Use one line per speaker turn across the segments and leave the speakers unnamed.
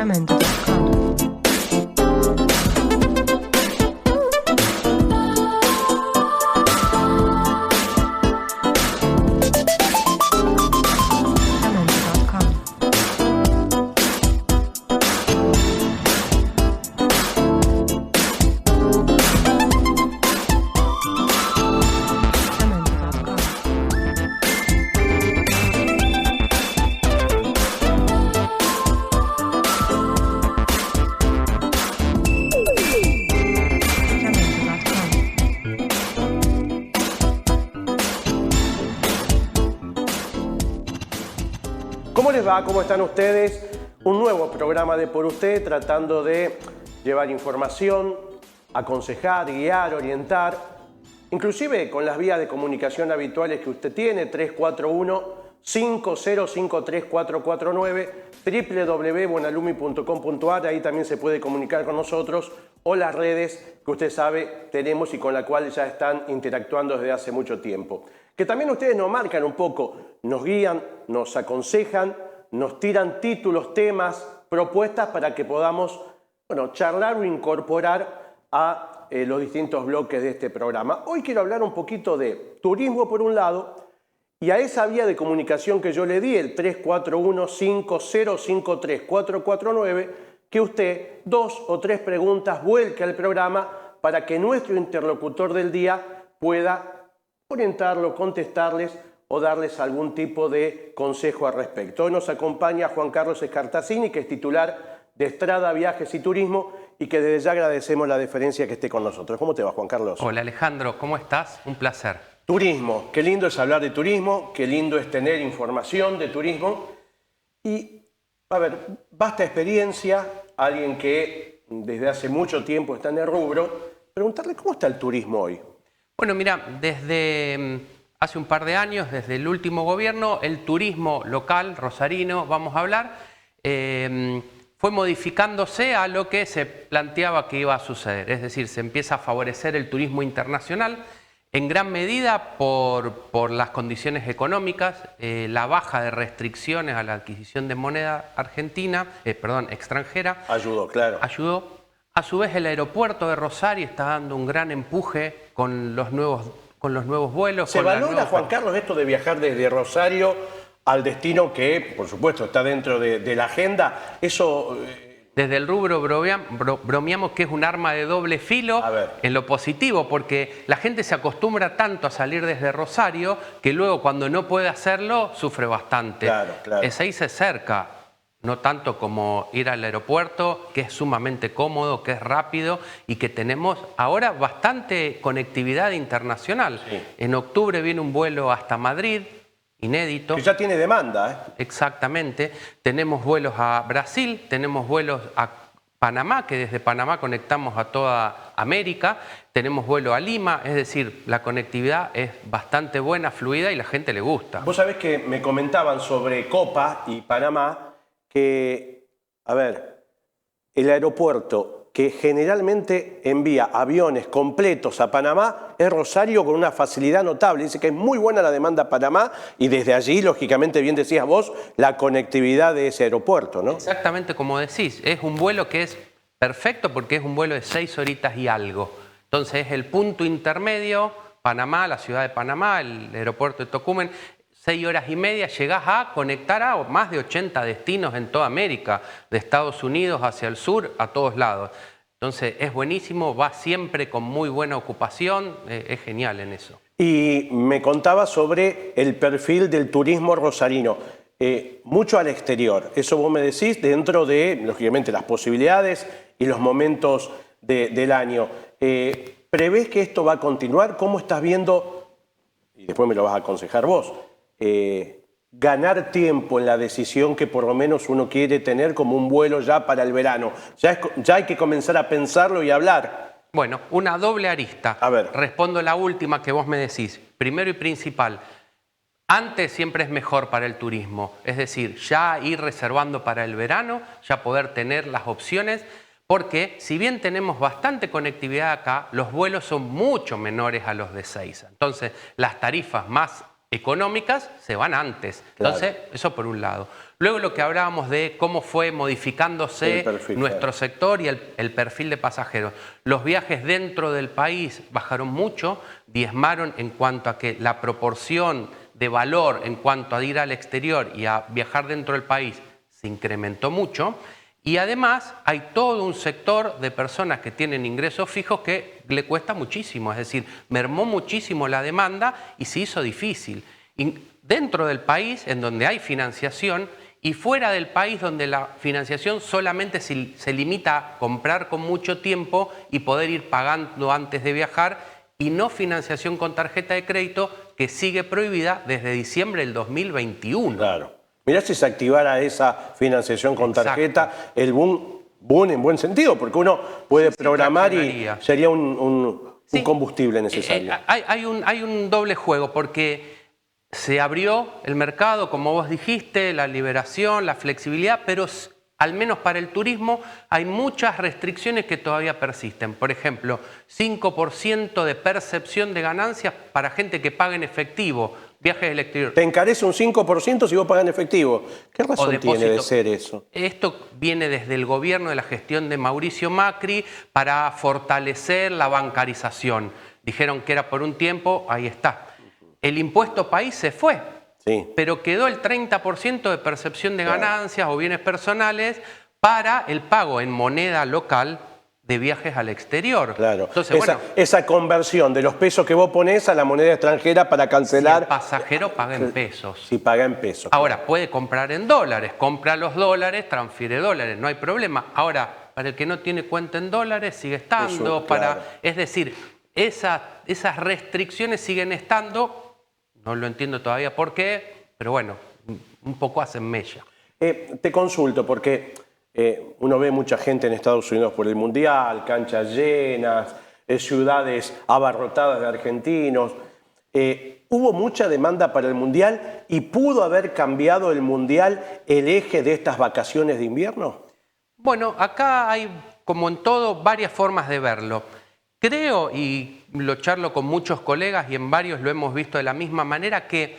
Jamendo.com.
¿Cómo les va? ¿Cómo están ustedes? Un nuevo programa de Por Usted, tratando de llevar información, aconsejar, guiar, orientar, inclusive con las vías de comunicación habituales que usted tiene, 341-5053-449, www.buenalumi.com.ar, ahí también se puede comunicar con nosotros, o las redes que usted sabe tenemos y con las cuales ya están interactuando desde hace mucho tiempo. Que también ustedes nos marcan un poco, nos guían, nos aconsejan, nos tiran títulos, temas, propuestas para que podamos, charlar o incorporar a los distintos bloques de este programa. Hoy quiero hablar un poquito de turismo por un lado y a esa vía de comunicación que yo le di, el 341-5053-449, que usted 2 o 3 preguntas vuelque al programa para que nuestro interlocutor del día pueda orientarlo, contestarles o darles algún tipo de consejo al respecto. Hoy nos acompaña Juan Carlos Escartacini, que es titular de Estrada Viajes y Turismo y que desde ya agradecemos la deferencia que esté con nosotros. ¿Cómo te va, Juan Carlos?
Hola Alejandro, ¿cómo estás? Un placer.
Turismo, qué lindo es hablar de turismo, qué lindo es tener información de turismo y, vasta experiencia, alguien que desde hace mucho tiempo está en el rubro, preguntarle cómo está el turismo hoy.
Bueno, mira, desde hace un par de años, desde el último gobierno, el turismo local, rosarino, vamos a hablar, fue modificándose a lo que se planteaba que iba a suceder. Es decir, se empieza a favorecer el turismo internacional, en gran medida por las condiciones económicas, la baja de restricciones a la adquisición de moneda extranjera.
Ayudó, claro.
Ayudó. A su vez, el aeropuerto de Rosario está dando un gran empuje con los nuevos vuelos.
¿Se valora, Juan Carlos, esto de viajar desde Rosario al destino que, por supuesto, está dentro de la agenda? Eso...
Desde el rubro bromeamos que es un arma de doble filo en lo positivo, porque la gente se acostumbra tanto a salir desde Rosario que luego cuando no puede hacerlo sufre bastante.
Claro.
Es irse cerca. No tanto como ir al aeropuerto, que es sumamente cómodo, que es rápido y que tenemos ahora bastante conectividad internacional.
Sí.
En octubre viene un vuelo hasta Madrid, inédito.
Que ya tiene demanda, ¿eh?
Exactamente. Tenemos vuelos a Brasil, tenemos vuelos a Panamá, que desde Panamá conectamos a toda América. Tenemos vuelo a Lima, es decir, la conectividad es bastante buena, fluida y la gente le gusta.
Vos sabés que me comentaban sobre Copa y Panamá, que, el aeropuerto que generalmente envía aviones completos a Panamá es Rosario con una facilidad notable. Dice que es muy buena la demanda a Panamá y desde allí, lógicamente, bien decías vos, la conectividad de ese aeropuerto, ¿no?
Exactamente como decís. Es un vuelo que es perfecto porque es un vuelo de 6 horitas y algo. Entonces es el punto intermedio, Panamá, la ciudad de Panamá, el aeropuerto de Tocumen. 6 horas y media llegás a conectar a más de 80 destinos en toda América, de Estados Unidos hacia el sur, a todos lados. Entonces es buenísimo, va siempre con muy buena ocupación, es genial en eso.
Y me contaba sobre el perfil del turismo rosarino, mucho al exterior. Eso vos me decís dentro de, lógicamente, las posibilidades y los momentos del año. ¿Prevés que esto va a continuar? ¿Cómo estás viendo, y después me lo vas a aconsejar vos, ganar tiempo en la decisión que por lo menos uno quiere tener como un vuelo ya para el verano? Ya hay que comenzar a pensarlo y hablar.
Bueno, una doble arista.
A ver.
Respondo la última que vos me decís. Primero y principal, antes siempre es mejor para el turismo. Es decir, ya ir reservando para el verano, ya poder tener las opciones, porque si bien tenemos bastante conectividad acá, los vuelos son mucho menores a los de Ezeiza. Entonces, las tarifas más económicas se van antes. Entonces, eso por un lado. Luego lo que hablábamos de cómo fue modificándose nuestro sector y el perfil de pasajeros. Los viajes dentro del país bajaron mucho, diezmaron en cuanto a que la proporción de valor en cuanto a ir al exterior y a viajar dentro del país se incrementó mucho. Y además hay todo un sector de personas que tienen ingresos fijos que le cuesta muchísimo, es decir, mermó muchísimo la demanda y se hizo difícil. Y dentro del país, en donde hay financiación, y fuera del país, donde la financiación solamente se limita a comprar con mucho tiempo y poder ir pagando antes de viajar, y no financiación con tarjeta de crédito, que sigue prohibida desde diciembre del 2021.
Claro. Mirá si se activara esa financiación con tarjeta, el boom en buen sentido, porque uno puede programar y sería un combustible necesario.
Hay un doble juego, porque se abrió el mercado, como vos dijiste, la liberación, la flexibilidad, pero al menos para el turismo hay muchas restricciones que todavía persisten. Por ejemplo, 5% de percepción de ganancias para gente que paga en efectivo. Viajes del exterior.
Te encarece un 5% si vos pagas en efectivo. ¿Qué razón tiene de ser eso?
Esto viene desde el gobierno de la gestión de Mauricio Macri para fortalecer la bancarización. Dijeron que era por un tiempo, ahí está. El impuesto país se fue, pero quedó el 30% de percepción de ganancias o bienes personales para el pago en moneda local de viajes al exterior.
Claro. Entonces, esa conversión de los pesos que vos ponés a la moneda extranjera para cancelar.
Si el pasajero paga en pesos.
Si paga en pesos.
Ahora, puede comprar en dólares. Compra los dólares, transfiere dólares. No hay problema. Ahora, para el que no tiene cuenta en dólares, sigue estando. Es decir, esas restricciones siguen estando. No lo entiendo todavía por qué, pero bueno, un poco hacen mella.
Te consulto, porque uno ve mucha gente en Estados Unidos por el Mundial, canchas llenas, ciudades abarrotadas de argentinos. ¿Hubo mucha demanda para el Mundial y pudo haber cambiado el Mundial el eje de estas vacaciones de invierno?
Bueno, acá hay, como en todo, varias formas de verlo. Creo, y lo charlo con muchos colegas y en varios lo hemos visto de la misma manera, que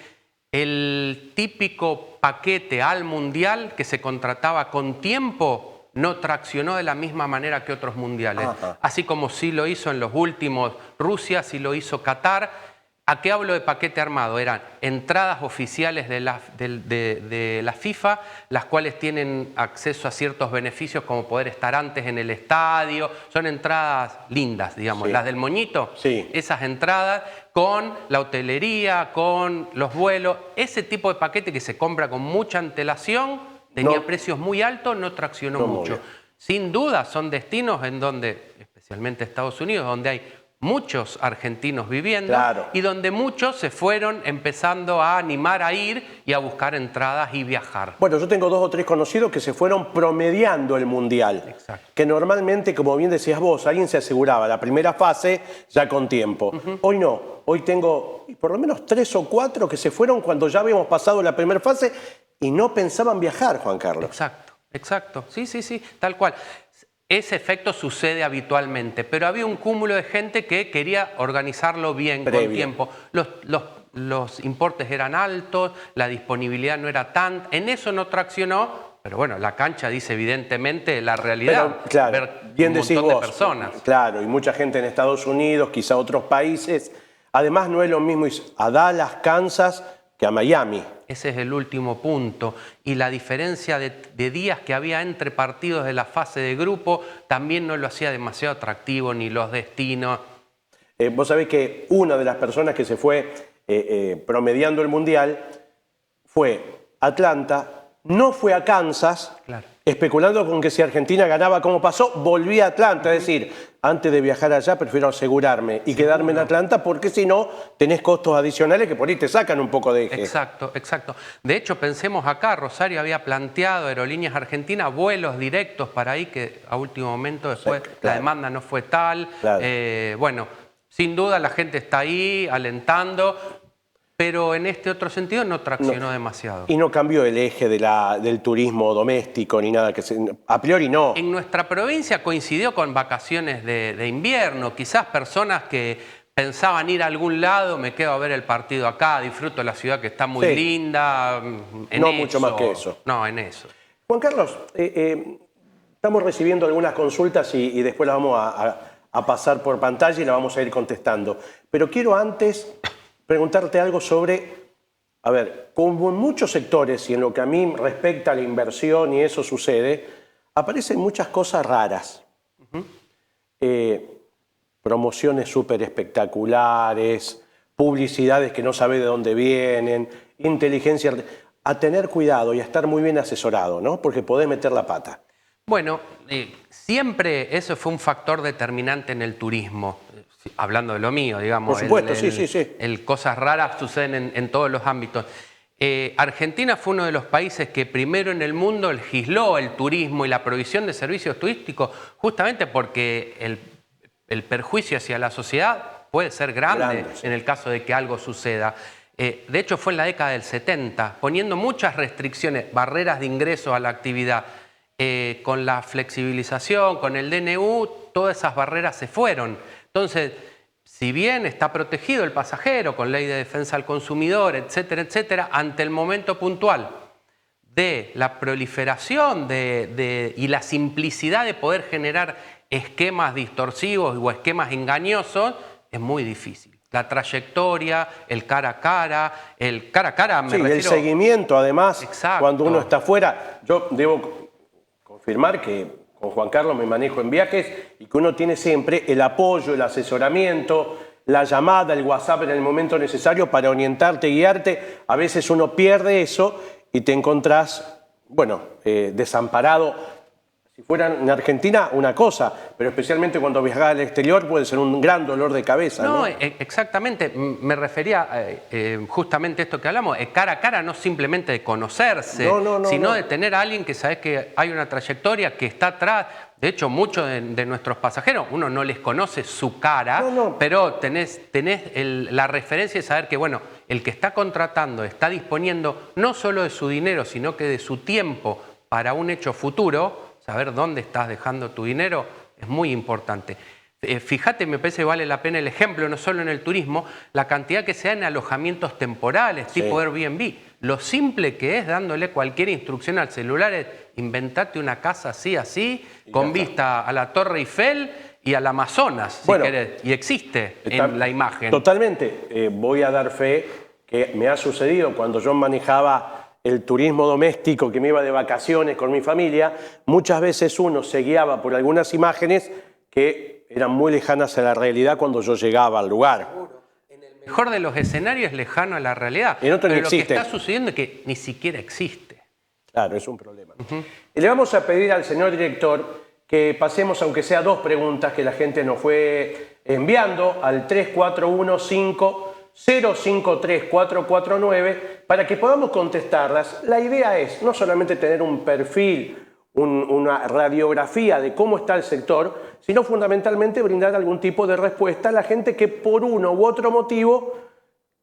el típico paquete al Mundial que se contrataba con tiempo no traccionó de la misma manera que otros mundiales. Así como sí lo hizo en los últimos Rusia, sí lo hizo Qatar. ¿A qué hablo de paquete armado? Eran entradas oficiales de la FIFA, las cuales tienen acceso a ciertos beneficios como poder estar antes en el estadio. Son entradas lindas, digamos, las del moñito. Esas entradas con la hotelería, con los vuelos. Ese tipo de paquete que se compra con mucha antelación, tenía precios muy altos, no traccionó mucho. Sin duda son destinos en donde, especialmente Estados Unidos, donde hay muchos argentinos viviendo y donde muchos se fueron empezando a animar a ir y a buscar entradas y viajar.
Bueno, yo tengo 2 o 3 conocidos que se fueron promediando el Mundial. Que normalmente, como bien decías vos, alguien se aseguraba la primera fase ya con tiempo. Hoy no, hoy tengo por lo menos 3 o 4 que se fueron cuando ya habíamos pasado la primera fase y no pensaban viajar, Juan Carlos.
Exacto, sí, tal cual. Ese efecto sucede habitualmente, pero había un cúmulo de gente que quería organizarlo bien, con tiempo. Los importes eran altos, la disponibilidad no era tan... En eso no traccionó, pero bueno, la cancha dice evidentemente la realidad.
Pero, claro,
ver
bien
un
decís
montón
vos,
de personas.
Claro, y mucha gente en Estados Unidos, quizá otros países. Además, no es lo mismo ir a Dallas, Kansas, que a Miami.
Ese es el último punto. Y la diferencia de días que había entre partidos de la fase de grupo también no lo hacía demasiado atractivo, ni los destinos.
Vos sabés que una de las personas que se fue promediando el Mundial fue Atlanta, no fue a Kansas, especulando con que si Argentina ganaba como pasó, volvía a Atlanta. Es decir, antes de viajar allá prefiero asegurarme y quedarme en Atlanta, porque si no tenés costos adicionales que por ahí te sacan un poco de eje.
Exacto. De hecho, pensemos acá, Rosario había planteado Aerolíneas Argentinas vuelos directos para ahí, que a último momento después la demanda no fue tal. Bueno, sin duda la gente está ahí alentando, pero en este otro sentido no traccionó demasiado.
Y no cambió el eje del turismo doméstico ni nada, a priori no.
En nuestra provincia coincidió con vacaciones de invierno, quizás personas que pensaban ir a algún lado, me quedo a ver el partido acá, disfruto la ciudad que está muy
Sí.
linda.
No mucho más que eso.
No, en eso.
Juan Carlos, estamos recibiendo algunas consultas y después las vamos a pasar por pantalla y las vamos a ir contestando. Pero quiero antes preguntarte algo sobre, a ver, como en muchos sectores y en lo que a mí respecta a la inversión y eso sucede, aparecen muchas cosas raras. Promociones súper espectaculares, publicidades que no sabe de dónde vienen, inteligencia. A tener cuidado y a estar muy bien asesorado, ¿no? Porque podés meter la pata.
Bueno, siempre eso fue un factor determinante en el turismo, hablando de lo mío, digamos.
Por supuesto, sí.
Cosas raras suceden en todos los ámbitos. Argentina fue uno de los países que primero en el mundo legisló el turismo y la provisión de servicios turísticos, justamente porque el perjuicio hacia la sociedad puede ser grande
sí.
en el caso de que algo suceda. De hecho, fue en la década del 70, poniendo muchas restricciones, barreras de ingreso a la actividad. Con la flexibilización, con el DNU, todas esas barreras se fueron. Entonces, si bien está protegido el pasajero con ley de defensa al consumidor, etcétera, etcétera, ante el momento puntual de la proliferación y la simplicidad de poder generar esquemas distorsivos o esquemas engañosos, es muy difícil. La trayectoria, el cara a cara me refiero...
El seguimiento, además,
Exacto.
Cuando uno está afuera. Yo debo confirmar que con Juan Carlos me manejo en viajes y que uno tiene siempre el apoyo, el asesoramiento, la llamada, el WhatsApp en el momento necesario para orientarte, guiarte. A veces uno pierde eso y te encontrás, bueno, desamparado. Si fuera en Argentina, una cosa, pero especialmente cuando viajas al exterior puede ser un gran dolor de cabeza. No,
exactamente. Me refería justamente a esto que hablamos, cara a cara, no simplemente de conocerse, sino de tener a alguien que sabes que hay una trayectoria, que está atrás. De hecho, muchos de nuestros pasajeros, uno no les conoce su cara, pero tenés la referencia de saber que, bueno, el que está contratando está disponiendo no solo de su dinero, sino que de su tiempo para un hecho futuro. Saber dónde estás dejando tu dinero es muy importante. Fíjate, me parece que vale la pena el ejemplo, no solo en el turismo, la cantidad que se da en alojamientos temporales, tipo Airbnb. Lo simple que es dándole cualquier instrucción al celular es inventate una casa así, con vista a la Torre Eiffel y al Amazonas, si querés. Y existe en la imagen.
Totalmente. Voy a dar fe que me ha sucedido cuando yo manejaba el turismo doméstico, que me iba de vacaciones con mi familia. Muchas veces uno se guiaba por algunas imágenes que eran muy lejanas a la realidad cuando yo llegaba al lugar.
En el mejor de los escenarios es lejano a la realidad.
En otro no existe.
Lo que está sucediendo es que ni siquiera existe.
Claro, es un problema. Y le vamos a pedir al señor director que pasemos, aunque sea 2 preguntas que la gente nos fue enviando al 341-5-053-449 para que podamos contestarlas. La idea es no solamente tener un perfil, una radiografía de cómo está el sector, sino fundamentalmente brindar algún tipo de respuesta a la gente que por uno u otro motivo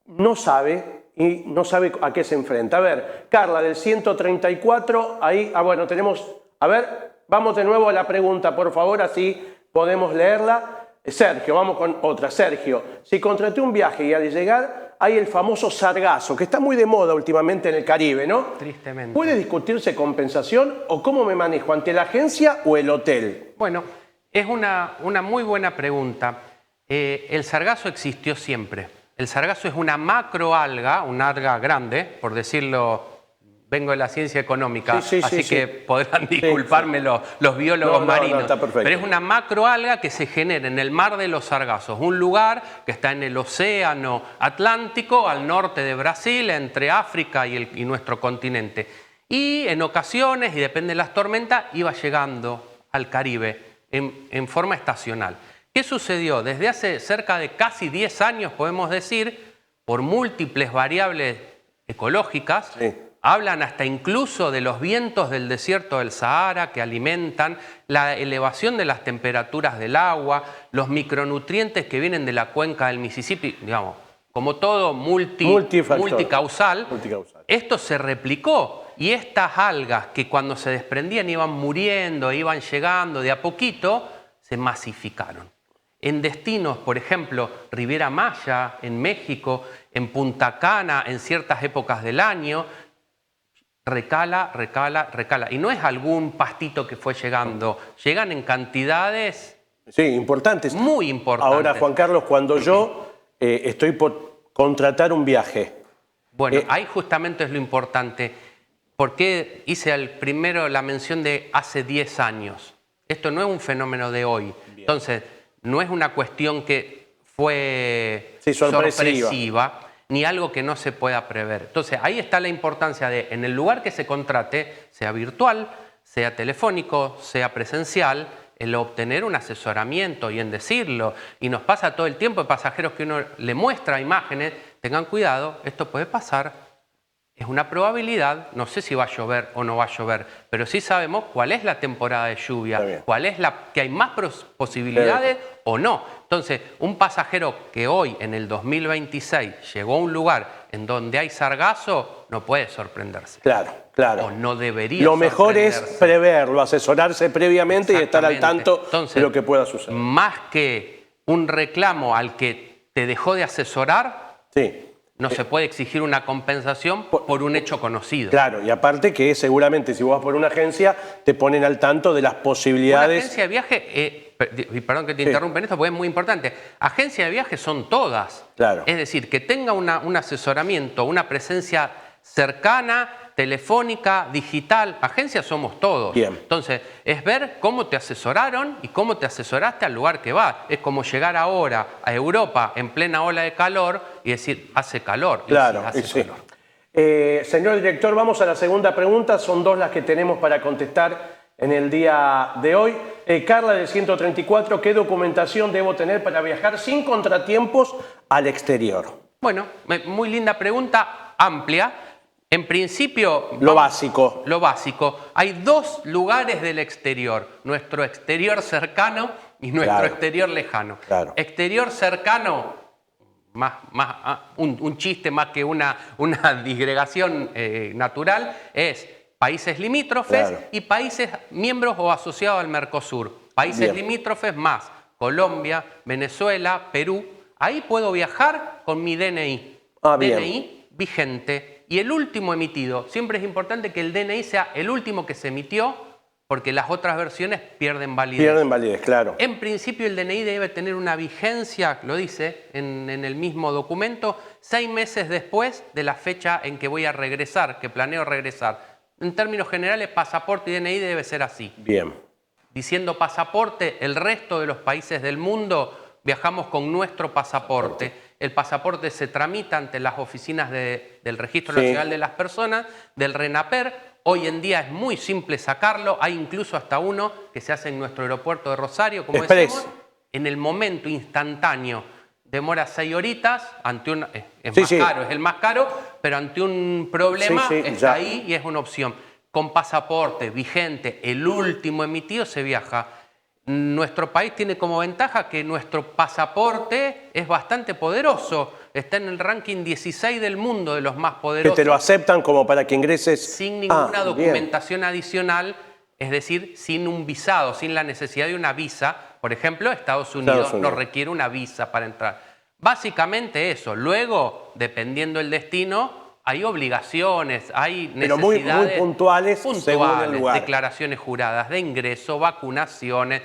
no sabe y no sabe a qué se enfrenta. A ver, Carla, del 134, ahí, bueno, tenemos, a ver, vamos de nuevo a la pregunta, por favor, así podemos leerla. Sergio, vamos con otra. Sergio, si contraté un viaje y al llegar hay el famoso sargazo, que está muy de moda últimamente en el Caribe, ¿no?
Tristemente.
¿Puede discutirse compensación o cómo me manejo, ante la agencia o el hotel?
Bueno, es una muy buena pregunta. El sargazo existió siempre. El sargazo es una macroalga, una alga grande, por decirlo. Vengo de la ciencia económica, así que podrán disculparme los biólogos marinos.
Está perfecto.
Pero es una macroalga que se genera en el mar de los Sargazos, un lugar que está en el océano Atlántico, al norte de Brasil, entre África y nuestro continente. Y en ocasiones, y depende de las tormentas, iba llegando al Caribe en forma estacional. ¿Qué sucedió? Desde hace cerca de casi 10 años, podemos decir, por múltiples variables ecológicas, hablan hasta incluso de los vientos del desierto del Sahara que alimentan, la elevación de las temperaturas del agua, los micronutrientes que vienen de la cuenca del Mississippi, digamos, como todo multicausal. Esto se replicó y estas algas que cuando se desprendían iban muriendo, iban llegando de a poquito, se masificaron. en destinos, por ejemplo, Riviera Maya, en México, en Punta Cana, en ciertas épocas del año, recala, recala, recala. Y no es algún pastito que fue llegando, llegan en cantidades
Sí, importantes.
muy importantes.
Ahora, Juan Carlos, cuando yo estoy por contratar un viaje.
Bueno, ahí justamente es lo importante. ¿Por qué hice primero la mención de hace 10 años? Esto no es un fenómeno de hoy. Bien. Entonces, no es una cuestión que fue sorpresiva, ni algo que no se pueda prever. Entonces, ahí está la importancia de, en el lugar que se contrate, sea virtual, sea telefónico, sea presencial, el obtener un asesoramiento y en decirlo. Y nos pasa todo el tiempo de pasajeros que uno le muestra imágenes, tengan cuidado, esto puede pasar. Es una probabilidad, no sé si va a llover o no va a llover, pero sí sabemos cuál es la temporada de lluvia, cuál es que hay más posibilidades o no. Entonces, un pasajero que hoy, en el 2026, llegó a un lugar en donde hay sargazo, no puede sorprenderse.
Claro, claro.
O no debería
Lo mejor es preverlo, asesorarse previamente y estar al tanto
Entonces,
de lo que pueda suceder.
Más que un reclamo al que te dejó de asesorar,
sí.
No se puede exigir una compensación por un hecho conocido.
Claro, y aparte que seguramente si vos vas por una agencia te ponen al tanto de las posibilidades.
Una agencia de viaje, perdón que te interrumpa en esto porque es muy importante, agencias de viaje son todas.
Claro.
Es decir, que tenga un asesoramiento, una presencia cercana, telefónica, digital, agencias somos todos.
Bien.
Entonces, es ver cómo te asesoraron y cómo te asesoraste al lugar que vas. Es como llegar ahora a Europa en plena ola de calor y decir, hace calor.
Claro,
y sí, hace
calor. Señor director, vamos a la segunda pregunta. Son dos las que tenemos para contestar en el día de hoy. Carla del 134, ¿qué documentación debo tener para viajar sin contratiempos al exterior?
Bueno, muy linda pregunta, amplia. En principio,
lo básico.
Lo básico. Hay dos lugares del exterior, nuestro exterior cercano y nuestro exterior lejano.
Claro.
Exterior cercano, un chiste más que una disgregación natural, es países limítrofes y países miembros o asociados al Mercosur. Países limítrofes más Colombia, Venezuela, Perú. Ahí puedo viajar con mi DNI. DNI vigente. Y el último emitido, siempre es importante que el DNI sea el último que se emitió, porque las otras versiones pierden validez.
Pierden validez, claro.
En principio el DNI debe tener una vigencia, lo dice en el mismo documento, 6 meses después de la fecha en que voy a regresar, que planeo regresar. En términos generales, pasaporte y DNI debe ser así.
Bien.
Diciendo pasaporte, el resto de los países del mundo viajamos con nuestro pasaporte. El pasaporte se tramita ante las oficinas del Registro Nacional de las Personas, del RENAPER. Hoy en día es muy simple sacarlo. Hay incluso hasta uno que se hace en nuestro aeropuerto de Rosario, como decimos, en el momento instantáneo. Demora 6 horitas, es el más caro, pero ante un problema está ahí y es una opción. Con pasaporte vigente, el último emitido, se viaja. Nuestro país tiene como ventaja que nuestro pasaporte es bastante poderoso. Está en el ranking 16 del mundo de los más poderosos.
Que te lo aceptan como para que ingreses.
Sin ninguna documentación adicional, es decir, sin un visado, sin la necesidad de una visa. Por ejemplo, Estados Unidos no requiere una visa para entrar. Básicamente eso. Luego, dependiendo del destino, hay obligaciones, hay necesidades
pero muy puntuales según el lugar.
Declaraciones juradas de ingreso, vacunaciones,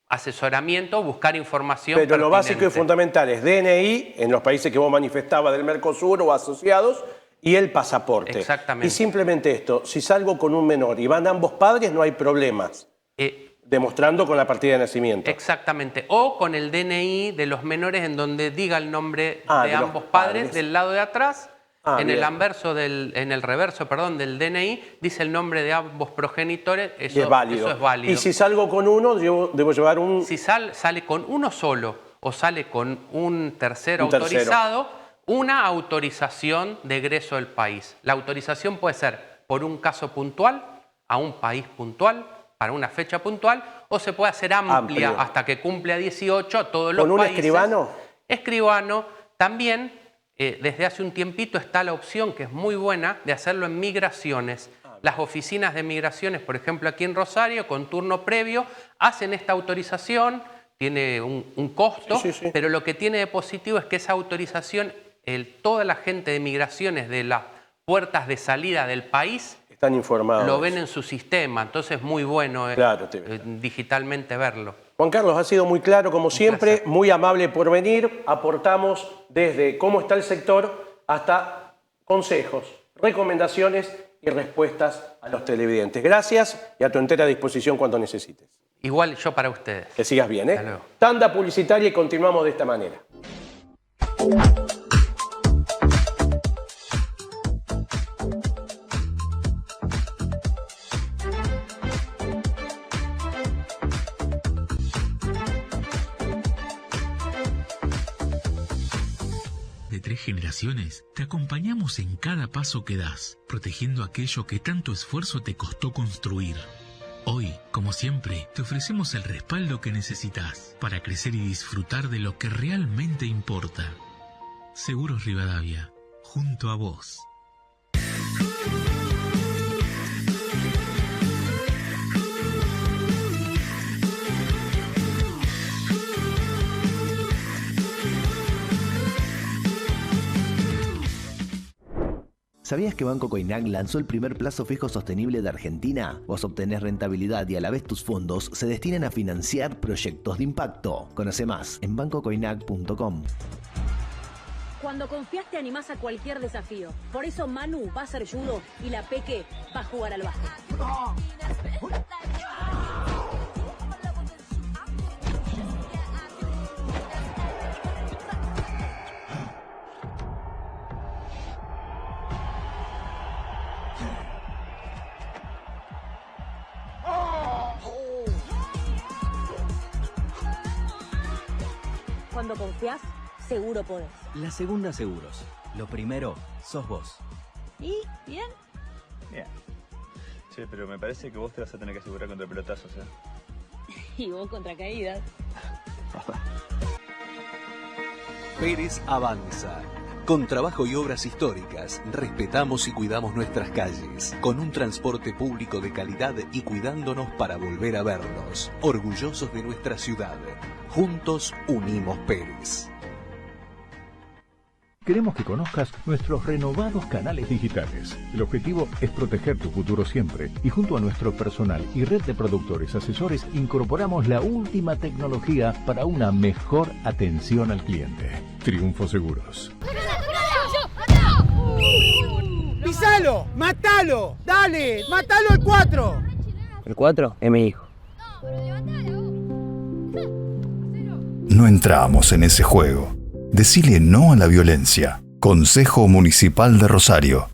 asesoramiento, buscar información
Pero
pertinente.
lo básico y fundamental es DNI en los países que vos manifestabas del Mercosur o asociados y el pasaporte.
Exactamente.
Y simplemente esto, si salgo con un menor y van ambos padres, no hay problemas. Demostrando con la partida de nacimiento.
Exactamente. O con el DNI de los menores en donde diga el nombre de ambos padres del lado de atrás. En el reverso del DNI dice el nombre de ambos progenitores, eso es válido.
Y si salgo con uno, debo llevar un...
Si sale con uno solo o sale con un tercero autorizado, una autorización de egreso del país. La autorización puede ser por un caso puntual, a un país puntual, para una fecha puntual, o se puede hacer amplia hasta que cumpla 18 a todos los países.
¿Con un escribano?
Escribano también. Desde hace un tiempito está la opción, que es muy buena, de hacerlo en migraciones. Las oficinas de migraciones, por ejemplo, aquí en Rosario, con turno previo, hacen esta autorización, tiene un costo,
Sí, sí, sí.
pero lo que tiene de positivo es que esa autorización, toda la gente de migraciones de las puertas de salida del país
Están informados.
lo ven en su sistema, entonces es muy bueno
Claro,
digitalmente verlo.
Juan Carlos, ha sido muy claro, como siempre,
placer.
muy amable por venir. Aportamos desde cómo está el sector hasta consejos, recomendaciones y respuestas a los televidentes. Gracias y a tu entera disposición cuando necesites.
Igual yo para ustedes.
Que sigas bien, ¿eh?
Hasta luego.
Tanda publicitaria y continuamos de esta manera.
De 3 generaciones, te acompañamos en cada paso que das, protegiendo aquello que tanto esfuerzo te costó construir. Hoy, como siempre, te ofrecemos el respaldo que necesitas para crecer y disfrutar de lo que realmente importa. Seguros Rivadavia, junto a vos.
¿Sabías que Banco Coinac lanzó el primer plazo fijo sostenible de Argentina? Vos obtenés rentabilidad y a la vez tus fondos se destinan a financiar proyectos de impacto. Conoce más en bancocoinac.com.
Cuando confías te animás a cualquier desafío. Por eso Manu va a hacer judo y la Peque va a jugar al básquet. Cuando confías, seguro podés.
La segunda seguros. Lo primero, sos vos.
¿Y? ¿Bien?
Bien. Che, pero me parece que vos te vas a tener que asegurar contra pelotazos, ¿eh?
Y vos contra caídas.
Pérez Avanza. Con trabajo y obras históricas, respetamos y cuidamos nuestras calles, con un transporte público de calidad y cuidándonos para volver a vernos. Orgullosos de nuestra ciudad. Juntos unimos Pérez.
Queremos que conozcas nuestros renovados canales digitales. El objetivo es proteger tu futuro siempre y junto a nuestro personal y red de productores asesores incorporamos la última tecnología para una mejor atención al cliente. Triunfo Seguros.
¡Pisalo! ¡Matalo! ¡Dale! ¡Matalo al 4!
El 4 es mi hijo.
No entramos en ese juego. Decile no a la violencia. Consejo Municipal de Rosario.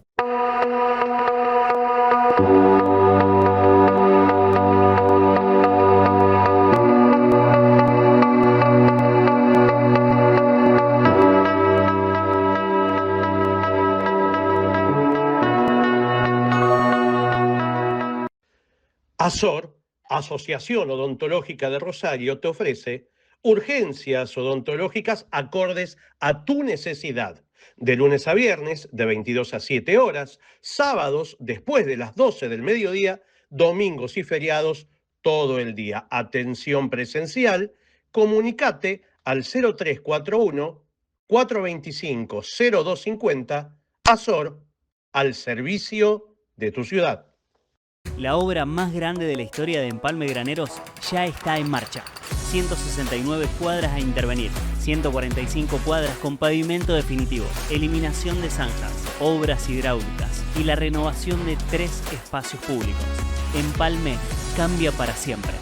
ASOR, Asociación Odontológica de Rosario, te ofrece urgencias odontológicas acordes a tu necesidad. De lunes a viernes, de 22 a 7 horas, sábados después de las 12 del mediodía, domingos y feriados todo el día. Atención presencial, comunicate al 0341-425-0250, ASOR, al servicio de tu ciudad.
La obra más grande de la historia de Empalme Graneros ya está en marcha. 169 cuadras a intervenir, 145 cuadras con pavimento definitivo, eliminación de zanjas, obras hidráulicas y la renovación de 3 espacios públicos. Empalme cambia para siempre.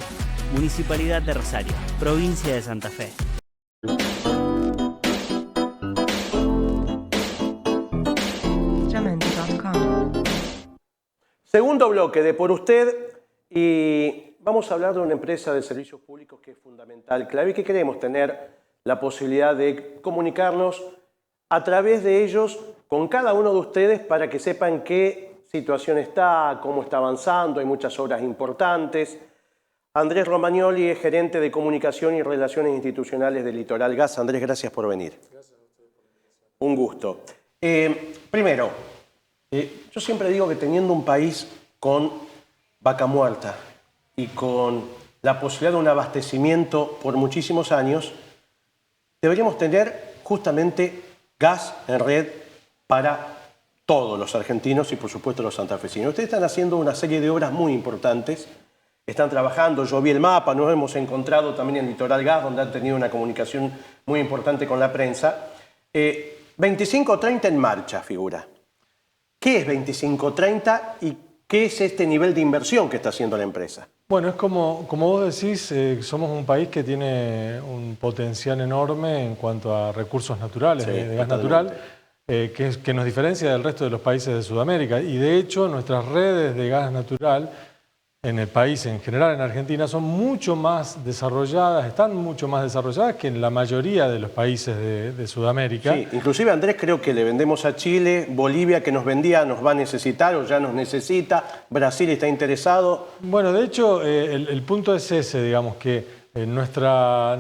Municipalidad de Rosario, provincia de Santa Fe.
Segundo bloque de Por Usted y vamos a hablar de una empresa de servicios públicos que es fundamental, clave y que queremos tener la posibilidad de comunicarnos a través de ellos con cada uno de ustedes para que sepan qué situación está, cómo está avanzando, hay muchas obras importantes. Andrés Romagnoli es gerente de Comunicación y Relaciones Institucionales de Litoral Gas. Andrés, gracias por venir. Gracias a usted por la invitación. Un gusto. Primero, yo siempre digo que teniendo un país con vaca muerta y con la posibilidad de un abastecimiento por muchísimos años, deberíamos tener justamente gas en red para todos los argentinos y por supuesto los santafesinos. Ustedes están haciendo una serie de obras muy importantes, están trabajando, yo vi el mapa, nos hemos encontrado también en Litoral Gas, donde han tenido una comunicación muy importante con la prensa. 2530 en marcha, figura. ¿Qué es 2530 y qué es este nivel de inversión que está haciendo la empresa?
Bueno, es como vos decís, somos un país que tiene un potencial enorme en cuanto a recursos naturales,
Sí,
de gas
totalmente.
natural, que nos diferencia del resto de los países de Sudamérica. Y de hecho, nuestras redes de gas natural en el país, en general en Argentina, son mucho más desarrolladas, están mucho más desarrolladas que en la mayoría de los países de Sudamérica.
Sí, inclusive Andrés, creo que le vendemos a Chile, Bolivia que nos vendía nos va a necesitar o ya nos necesita, Brasil está interesado.
Bueno, de hecho, el punto es ese, digamos, que nuestra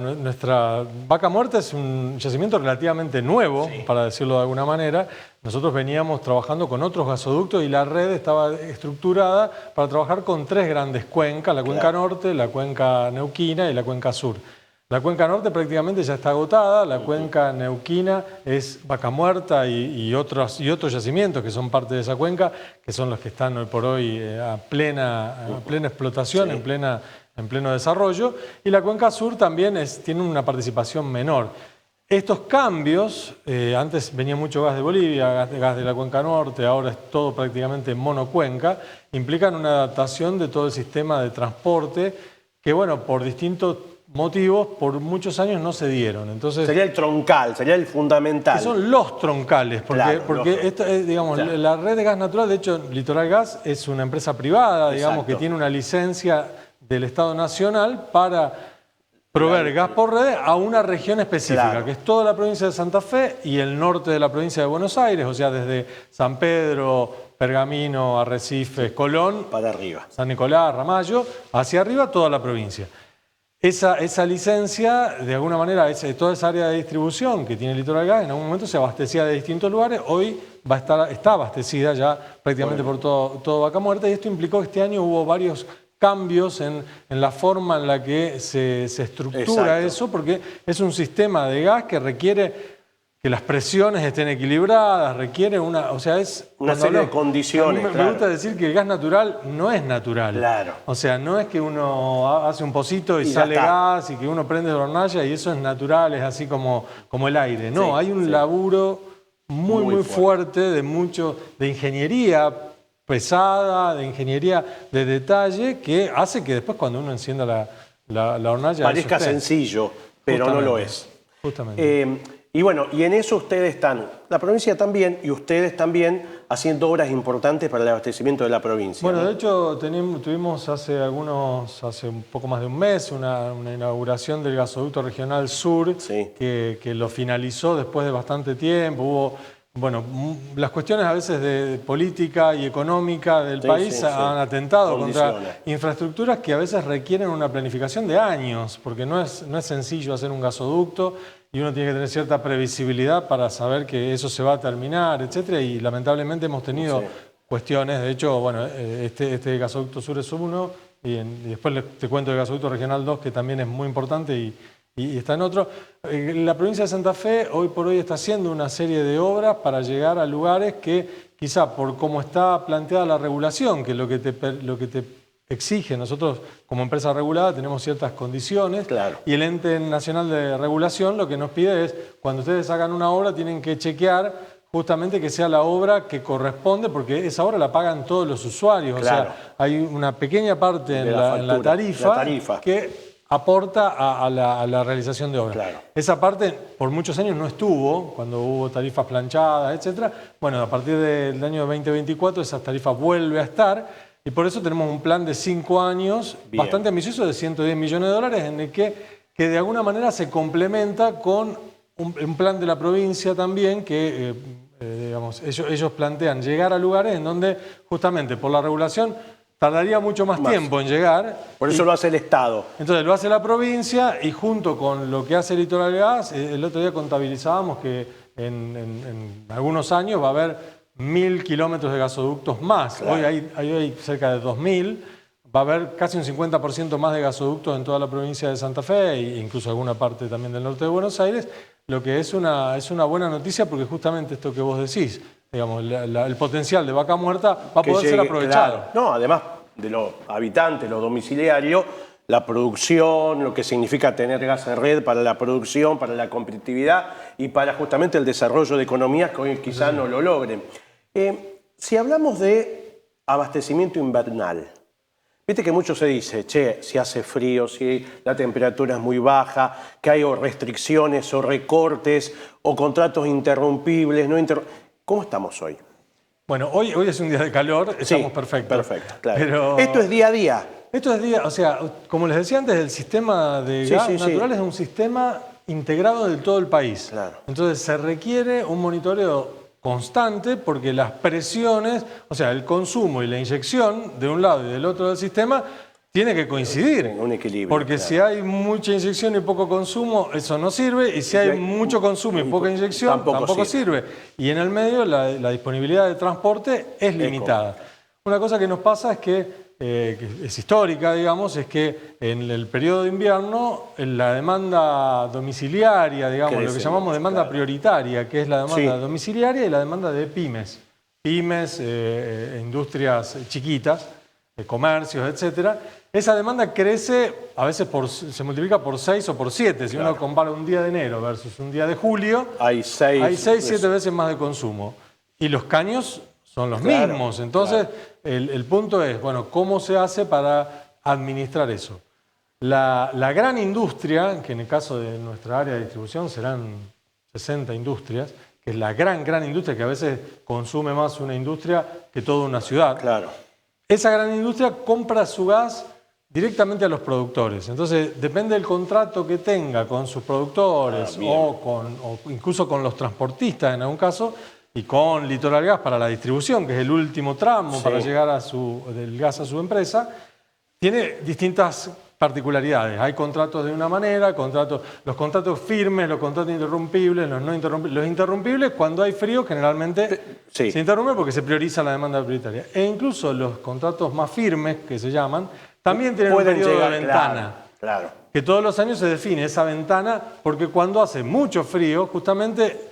Vaca Muerta es un yacimiento relativamente nuevo, para decirlo de alguna manera. Nosotros veníamos trabajando con otros gasoductos y la red estaba estructurada para trabajar con tres grandes cuencas, la cuenca norte, la cuenca neuquina y la cuenca sur. La cuenca norte prácticamente ya está agotada, la cuenca neuquina es Vaca Muerta y otros yacimientos que son parte de esa cuenca, que son los que están hoy por hoy a plena explotación, en pleno desarrollo, y la cuenca sur también tiene una participación menor. Estos cambios, antes venía mucho gas de Bolivia, gas de la cuenca norte, ahora es todo prácticamente monocuenca, implican una adaptación de todo el sistema de transporte que, bueno, por distintos motivos, por muchos años no se dieron. Entonces,
sería el troncal, sería el fundamental.
Que son los troncales, porque,
Claro,
esto es, digamos, la red de gas natural, de hecho, Litoral Gas es una empresa privada, digamos, que tiene una licencia del Estado Nacional para proveer gas por red a una región específica, que es toda la provincia de Santa Fe y el norte de la provincia de Buenos Aires, o sea, desde San Pedro, Pergamino, Arrecifes, Colón,
para arriba,
San Nicolás, Ramallo, hacia arriba toda la provincia. Esa licencia, de alguna manera, toda esa área de distribución que tiene Litoral Gas, en algún momento se abastecía de distintos lugares, hoy está abastecida ya prácticamente por todo Vaca Muerta, y esto implicó que este año hubo varios cambios en la forma en la que se estructura eso, porque es un sistema de gas que requiere que las presiones estén equilibradas, requiere una
serie de condiciones.
A mí me gusta decir que el gas natural no es natural.
Claro.
O sea, no es que uno hace un pocito y sale gas y que uno prende la hornalla y eso es natural, es así como el aire. No, hay un laburo muy fuerte de ingeniería pesada, de ingeniería de detalle, que hace que después cuando uno encienda la hornalla
parezca sencillo, pero no lo es.
Justamente.
Y bueno, y en eso ustedes están, la provincia también, y ustedes también haciendo obras importantes para el abastecimiento de la provincia.
Bueno, de hecho tuvimos hace un poco más de un mes una inauguración del gasoducto regional sur, que lo finalizó después de bastante tiempo. Hubo, bueno, las cuestiones a veces de política y económica del país han atentado contra infraestructuras que a veces requieren una planificación de años, porque no es sencillo hacer un gasoducto y uno tiene que tener cierta previsibilidad para saber que eso se va a terminar, etcétera, y lamentablemente hemos tenido cuestiones. De hecho, bueno, este gasoducto sur es uno, y después te cuento el gasoducto regional 2, que también es muy importante y está en otro. La provincia de Santa Fe hoy por hoy está haciendo una serie de obras para llegar a lugares que quizá por cómo está planteada la regulación, que es lo que te exige, nosotros como empresa regulada tenemos ciertas condiciones, y el ente nacional de regulación lo que nos pide es, cuando ustedes hagan una obra tienen que chequear justamente que sea la obra que corresponde, porque esa obra la pagan todos los usuarios, o sea, hay una pequeña parte en la tarifa que aporta a la realización de obras. Esa parte por muchos años no estuvo, cuando hubo tarifas planchadas, etc. Bueno, a partir del año 2024 esas tarifas vuelven a estar, y por eso tenemos un plan de 5 años bastante ambicioso de 110 millones de dólares, en el que de alguna manera se complementa con un plan de la provincia también que digamos, ellos plantean llegar a lugares en donde justamente por la regulación tardaría mucho más tiempo en llegar.
Por eso lo hace el Estado.
Entonces lo hace la provincia, y junto con lo que hace Litoral Gas, el otro día contabilizábamos que en algunos años va a haber 1000 kilómetros de gasoductos más. Hoy hay cerca de 2000. va a haber casi un 50% más de gasoductos en toda la provincia de Santa Fe e incluso alguna parte también del norte de Buenos Aires, lo que es una buena noticia porque justamente esto que vos decís, digamos, el potencial de Vaca Muerta va a poder ser aprovechado.
Claro. No, además de los habitantes, los domiciliarios, la producción, lo que significa tener gas en red para la producción, para la competitividad y para justamente el desarrollo de economías que hoy quizás no lo logren. Si hablamos de abastecimiento invernal, viste que mucho se dice, che, si hace frío, si la temperatura es muy baja, que hay o restricciones o recortes o contratos interrumpibles. ¿Cómo estamos hoy?
Bueno, hoy es un día de calor, estamos perfectos.
Perfecto, claro.
Pero
esto es día a día.
Esto es día, o sea, como les decía antes, el sistema de gas natural es un sistema integrado de todo el país.
Claro.
Entonces se requiere un monitoreo constante porque las presiones, o sea, el consumo y la inyección de un lado y del otro del sistema tiene que coincidir.
Un equilibrio.
Porque
claro.
si hay mucha inyección y poco consumo, eso no sirve. Y si hay mucho consumo y poca inyección, tampoco sirve. Y en el medio la disponibilidad de transporte es limitada. Una cosa que nos pasa es que es histórica, digamos, es que en el periodo de invierno la demanda domiciliaria, digamos, lo que llamamos demanda prioritaria, que es la demanda domiciliaria y la demanda de pymes. Pymes, industrias chiquitas, comercios, etcétera. Esa demanda crece, a veces se multiplica por 6 o por 7. Si uno compara un día de enero versus un día de julio, hay 6, 7 veces más de consumo. Y los caños son los mismos. Entonces, el punto es, bueno, ¿cómo se hace para administrar eso? La gran industria, que en el caso de nuestra área de distribución serán 60 industrias, que es la gran industria que a veces consume más una industria que toda una ciudad.
Claro.
Esa gran industria compra su gas directamente a los productores. Entonces, depende del contrato que tenga con sus productores o incluso con los transportistas en algún caso, y con Litoral Gas para la distribución, que es el último tramo para llegar del gas a su empresa, tiene distintas particularidades. Hay contratos de una manera, los contratos firmes, los contratos interrumpibles, los no interrumpibles. Los interrumpibles, cuando hay frío, generalmente se interrumpe porque se prioriza la demanda prioritaria. E incluso los contratos más firmes, que se llaman, también tienen un periodo de ventana.
Claro.
Que todos los años se define esa ventana, porque cuando hace mucho frío, justamente...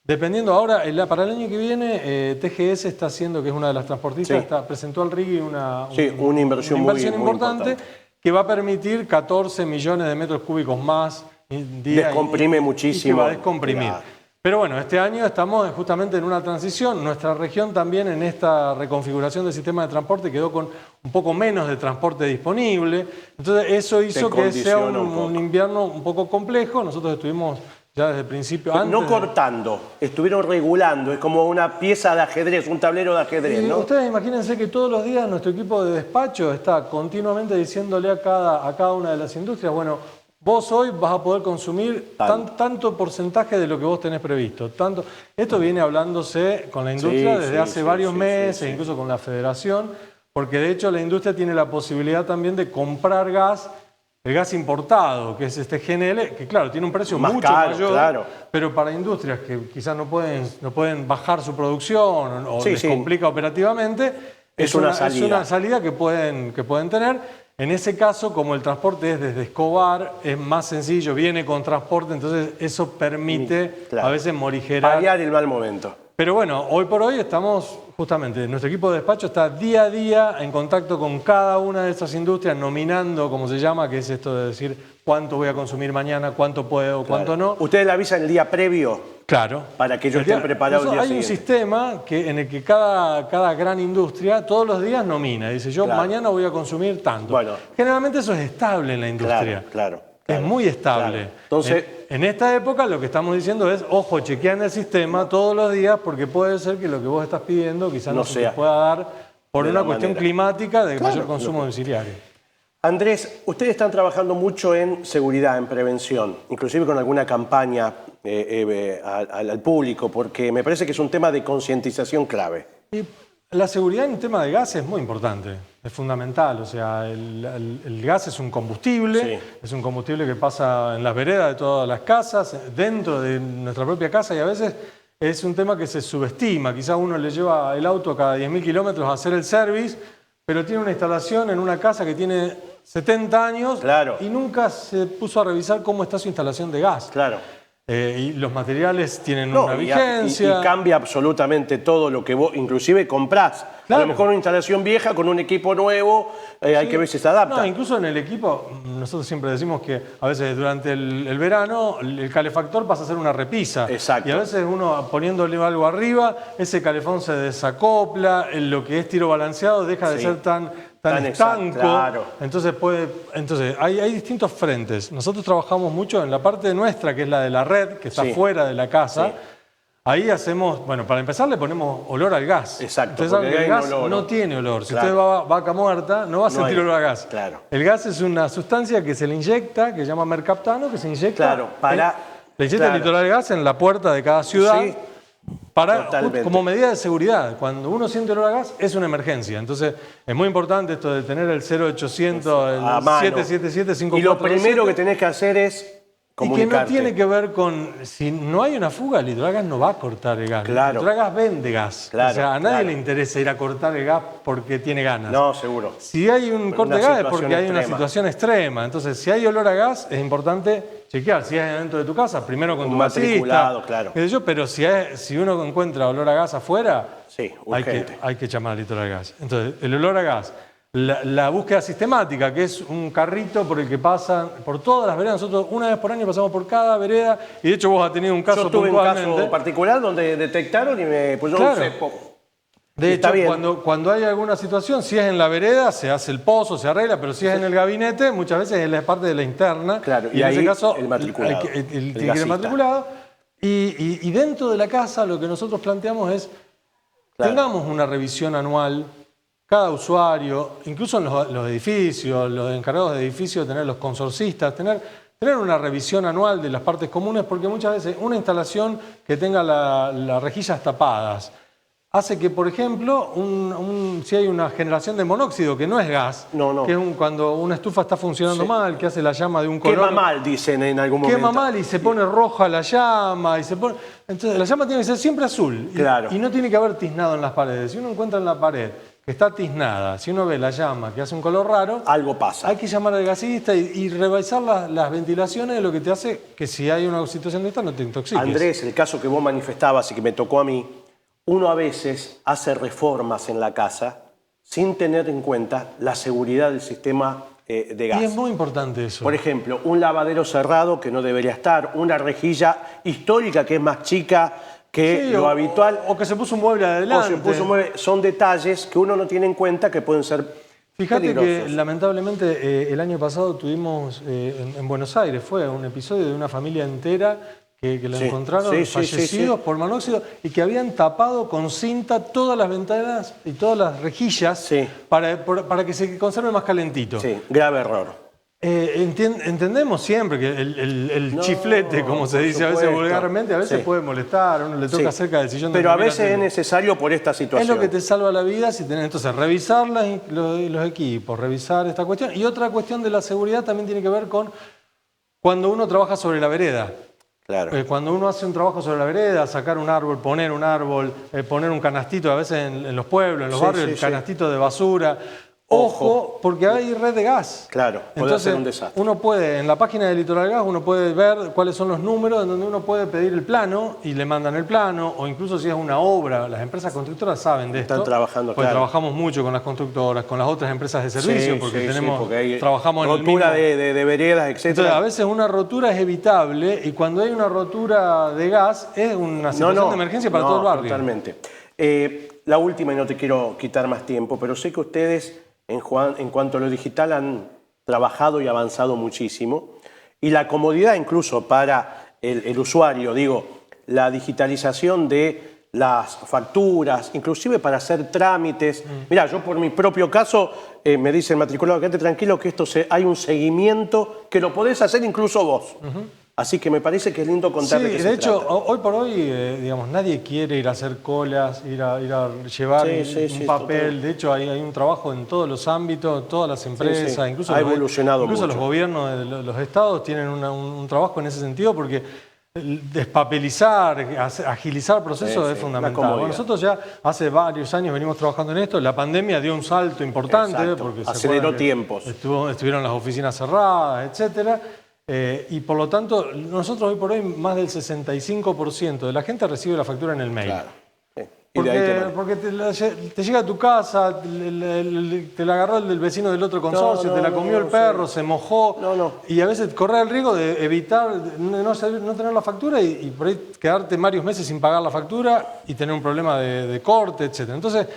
Dependiendo ahora, para el año que viene, TGS está haciendo, que es una de las transportistas, presentó al RIGI una inversión muy importante que va a permitir 14 millones de metros cúbicos más día.
Descomprime muchísimo.
Y que va a descomprimir. Claro. Pero bueno, este año estamos justamente en una transición. Nuestra región también en esta reconfiguración del sistema de transporte quedó con un poco menos de transporte disponible. Entonces eso hizo que sea un invierno un poco complejo. Nosotros estuvimos... ya desde el principio...
no cortando, estuvieron regulando, es como una pieza de ajedrez, un tablero de ajedrez, ¿no?
Ustedes imagínense que todos los días nuestro equipo de despacho está continuamente diciéndole a cada una de las industrias, bueno, vos hoy vas a poder consumir tanto porcentaje de lo que vos tenés previsto. Esto viene hablándose con la industria desde hace varios meses, incluso con la federación, porque de hecho la industria tiene la posibilidad también de comprar gas, el gas importado, que es este GNL, que claro, tiene un precio mucho mayor, pero para industrias que quizás no pueden bajar su producción o les complica operativamente, es una salida que pueden tener. En ese caso, como el transporte es desde Escobar, es más sencillo, viene con transporte, entonces eso permite a veces morigerar.
Paliar el mal momento.
Pero bueno, hoy por hoy estamos, justamente, nuestro equipo de despacho está día a día en contacto con cada una de estas industrias, nominando, como se llama, que es esto de decir cuánto voy a consumir mañana, cuánto puedo, cuánto no.
¿Ustedes le avisan el día previo?
Claro.
Para que ellos estén preparados el día siguiente.
Hay un sistema en el que cada gran industria todos los días nomina. Dice, yo mañana voy a consumir tanto. Bueno. Generalmente eso es estable en la industria.
Claro.
Es muy estable. Claro.
Entonces,
en esta época lo que estamos diciendo es, ojo, chequean el sistema todos los días porque puede ser que lo que vos estás pidiendo quizás no se te pueda dar por una cuestión climática de mayor consumo domiciliario.
Andrés, ustedes están trabajando mucho en seguridad, en prevención, inclusive con alguna campaña al público, porque me parece que es un tema de concientización clave.
Y la seguridad en el tema de gas es muy importante, es fundamental. O sea, el gas es un combustible, es un combustible que pasa en las veredas de todas las casas, dentro de nuestra propia casa, y a veces es un tema que se subestima. Quizás uno le lleva el auto cada 10.000 kilómetros a hacer el service, pero tiene una instalación en una casa que tiene 70 años y nunca se puso a revisar cómo está su instalación de gas.
Claro.
Y los materiales tienen una vigencia.
Y cambia absolutamente todo lo que vos inclusive comprás. A lo mejor una instalación vieja con un equipo nuevo, hay que ver si se adapta.
No, incluso en el equipo, nosotros siempre decimos que a veces durante el verano el calefactor pasa a ser una repisa.
Exacto.
Y a veces uno poniéndole algo arriba, ese calefón se desacopla, lo que es tiro balanceado deja de ser tan estanco.
Claro.
Entonces hay distintos frentes. Nosotros trabajamos mucho en la parte nuestra, que es la de la red, que está fuera de la casa. Ahí hacemos, bueno, para empezar le ponemos olor al gas.
Exacto.
Ustedes saben que el gas no tiene olor. Si usted va a vaca muerta, no va a sentir olor a gas.
Claro.
El gas es una sustancia que se le inyecta, que se llama mercaptano, que se inyecta. Le inyecta el litoral gas en la puerta de cada ciudad. Sí. Como medida de seguridad. Cuando uno siente olor a gas, es una emergencia. Entonces, es muy importante esto de tener el 0800, el 777-5427.
Y lo primero que tenés que hacer es comunicarte.
Y que no tiene que ver con... Si no hay una fuga, el Litoral Gas no va a cortar el gas.
Claro.
El Litoral Gas vende gas. O sea, a nadie le interesa ir a cortar el gas porque tiene ganas.
No, seguro.
Si hay un corte de gas es porque hay una situación extrema. Entonces, si hay olor a gas, es importante chequear. Si es dentro de tu casa, primero con tu
matriculado,
claro. Pero si uno encuentra olor a gas afuera, hay que llamar al Litoral Gas. Entonces, el olor a gas... La búsqueda sistemática, que es un carrito por el que pasan por todas las veredas. Nosotros una vez por año pasamos por cada vereda y de hecho vos has tenido un caso puntualmente.
Yo tuve un caso particular donde detectaron y me pusieron un cepo.
De hecho, cuando hay alguna situación, si es en la vereda, se hace el pozo, se arregla, pero si es en el gabinete, muchas veces es la parte de la interna.
Claro,
y en ese caso,
el matriculado.
El matriculado. Y dentro de la casa lo que nosotros planteamos es, tengamos una revisión anual. Cada usuario, incluso en los edificios, los encargados de edificios, tener los consorcistas, tener una revisión anual de las partes comunes, porque muchas veces una instalación que tenga las rejillas tapadas hace que, por ejemplo, si hay una generación de monóxido, que no es gas, que es cuando una estufa está funcionando mal, que hace la llama de un color...
Quema mal, dicen en algún momento.
Quema mal y se pone roja la llama. Entonces, la llama tiene que ser siempre azul. Y no tiene que haber tiznado en las paredes. Si uno encuentra en la pared que está tiznada, si uno ve la llama que hace un color raro,
algo pasa.
Hay que llamar al gasista y revisar las ventilaciones, de lo que te hace que si hay una situación de esta no te intoxiques.
Andrés, el caso que vos manifestabas y que me tocó a mí, uno a veces hace reformas en la casa sin tener en cuenta la seguridad del sistema de gas.
Y es muy importante eso.
Por ejemplo, un lavadero cerrado que no debería estar, una rejilla histórica que es más chica que lo habitual.
O que se puso un mueble adelante.
Son detalles que uno no tiene en cuenta que pueden ser
Fíjate que lamentablemente el año pasado tuvimos en Buenos Aires, fue un episodio de una familia entera que lo encontraron fallecidos por monóxido y que habían tapado con cinta todas las ventanas y todas las rejillas para que se conserve más calentito.
Sí, grave error.
Entendemos siempre que el chiflete, como se dice a veces vulgarmente, a veces puede molestar, a uno le toca cerca del sillón.
Pero a veces es necesario por esta situación.
Es lo que te salva la vida si tenés. Entonces, revisar los equipos, revisar esta cuestión. Y otra cuestión de la seguridad también tiene que ver con cuando uno trabaja sobre la vereda.
Claro.
Cuando uno hace un trabajo sobre la vereda, sacar un árbol, poner un canastito, a veces en los pueblos, en los barrios, el canastito de basura. Ojo, porque hay red de gas.
Claro, puede ser un desastre.
Uno puede, en la página de Litoral Gas, uno puede ver cuáles son los números en donde uno puede pedir el plano y le mandan el plano, o incluso si es una obra, las empresas constructoras saben de esto.
Están trabajando,
porque trabajamos mucho con las constructoras, con las otras empresas de servicio, porque trabajamos en
rotura de veredas, etc.
Entonces, a veces una rotura es evitable y cuando hay una rotura de gas es una situación de emergencia para todo el barrio.
Totalmente. La última, y no te quiero quitar más tiempo, pero sé que ustedes en cuanto a lo digital han trabajado y avanzado muchísimo. Y la comodidad incluso para el usuario, digo, la digitalización de las facturas, inclusive para hacer trámites. Mirá, yo por mi propio caso, me dice el matriculado, quédate tranquilo que hay un seguimiento que lo podés hacer incluso vos. Así que me parece que es lindo contar de qué se trata.
De hecho, hoy por hoy, digamos, nadie quiere ir a hacer colas, ir a llevar un papel. Total. De hecho, hay un trabajo en todos los ámbitos, todas las empresas, incluso
ha evolucionado
incluso
mucho.
Los gobiernos de los estados tienen un trabajo en ese sentido porque despapelizar, agilizar procesos es fundamental. Bueno, nosotros ya hace varios años venimos trabajando en esto. La pandemia dio un salto importante porque
aceleró tiempos.
Estuvieron las oficinas cerradas, etcétera. Y por lo tanto, nosotros hoy por hoy más del 65% de la gente recibe la factura en el mail.
Claro.
Porque te llega a tu casa, te la agarró el del vecino del otro consorcio, te la comió el perro, se mojó. Y a veces correr el riesgo de evitar no tener la factura y por ahí quedarte varios meses sin pagar la factura y tener un problema de corte, etc. Entonces,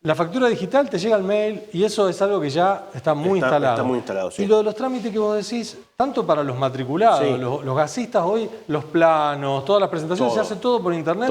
la factura digital te llega al mail y eso es algo que ya está muy instalado.
Está muy instalado, sí.
Y lo de los trámites que vos decís, tanto para los matriculados, los gasistas hoy, los planos, todas las presentaciones, se hace todo por internet.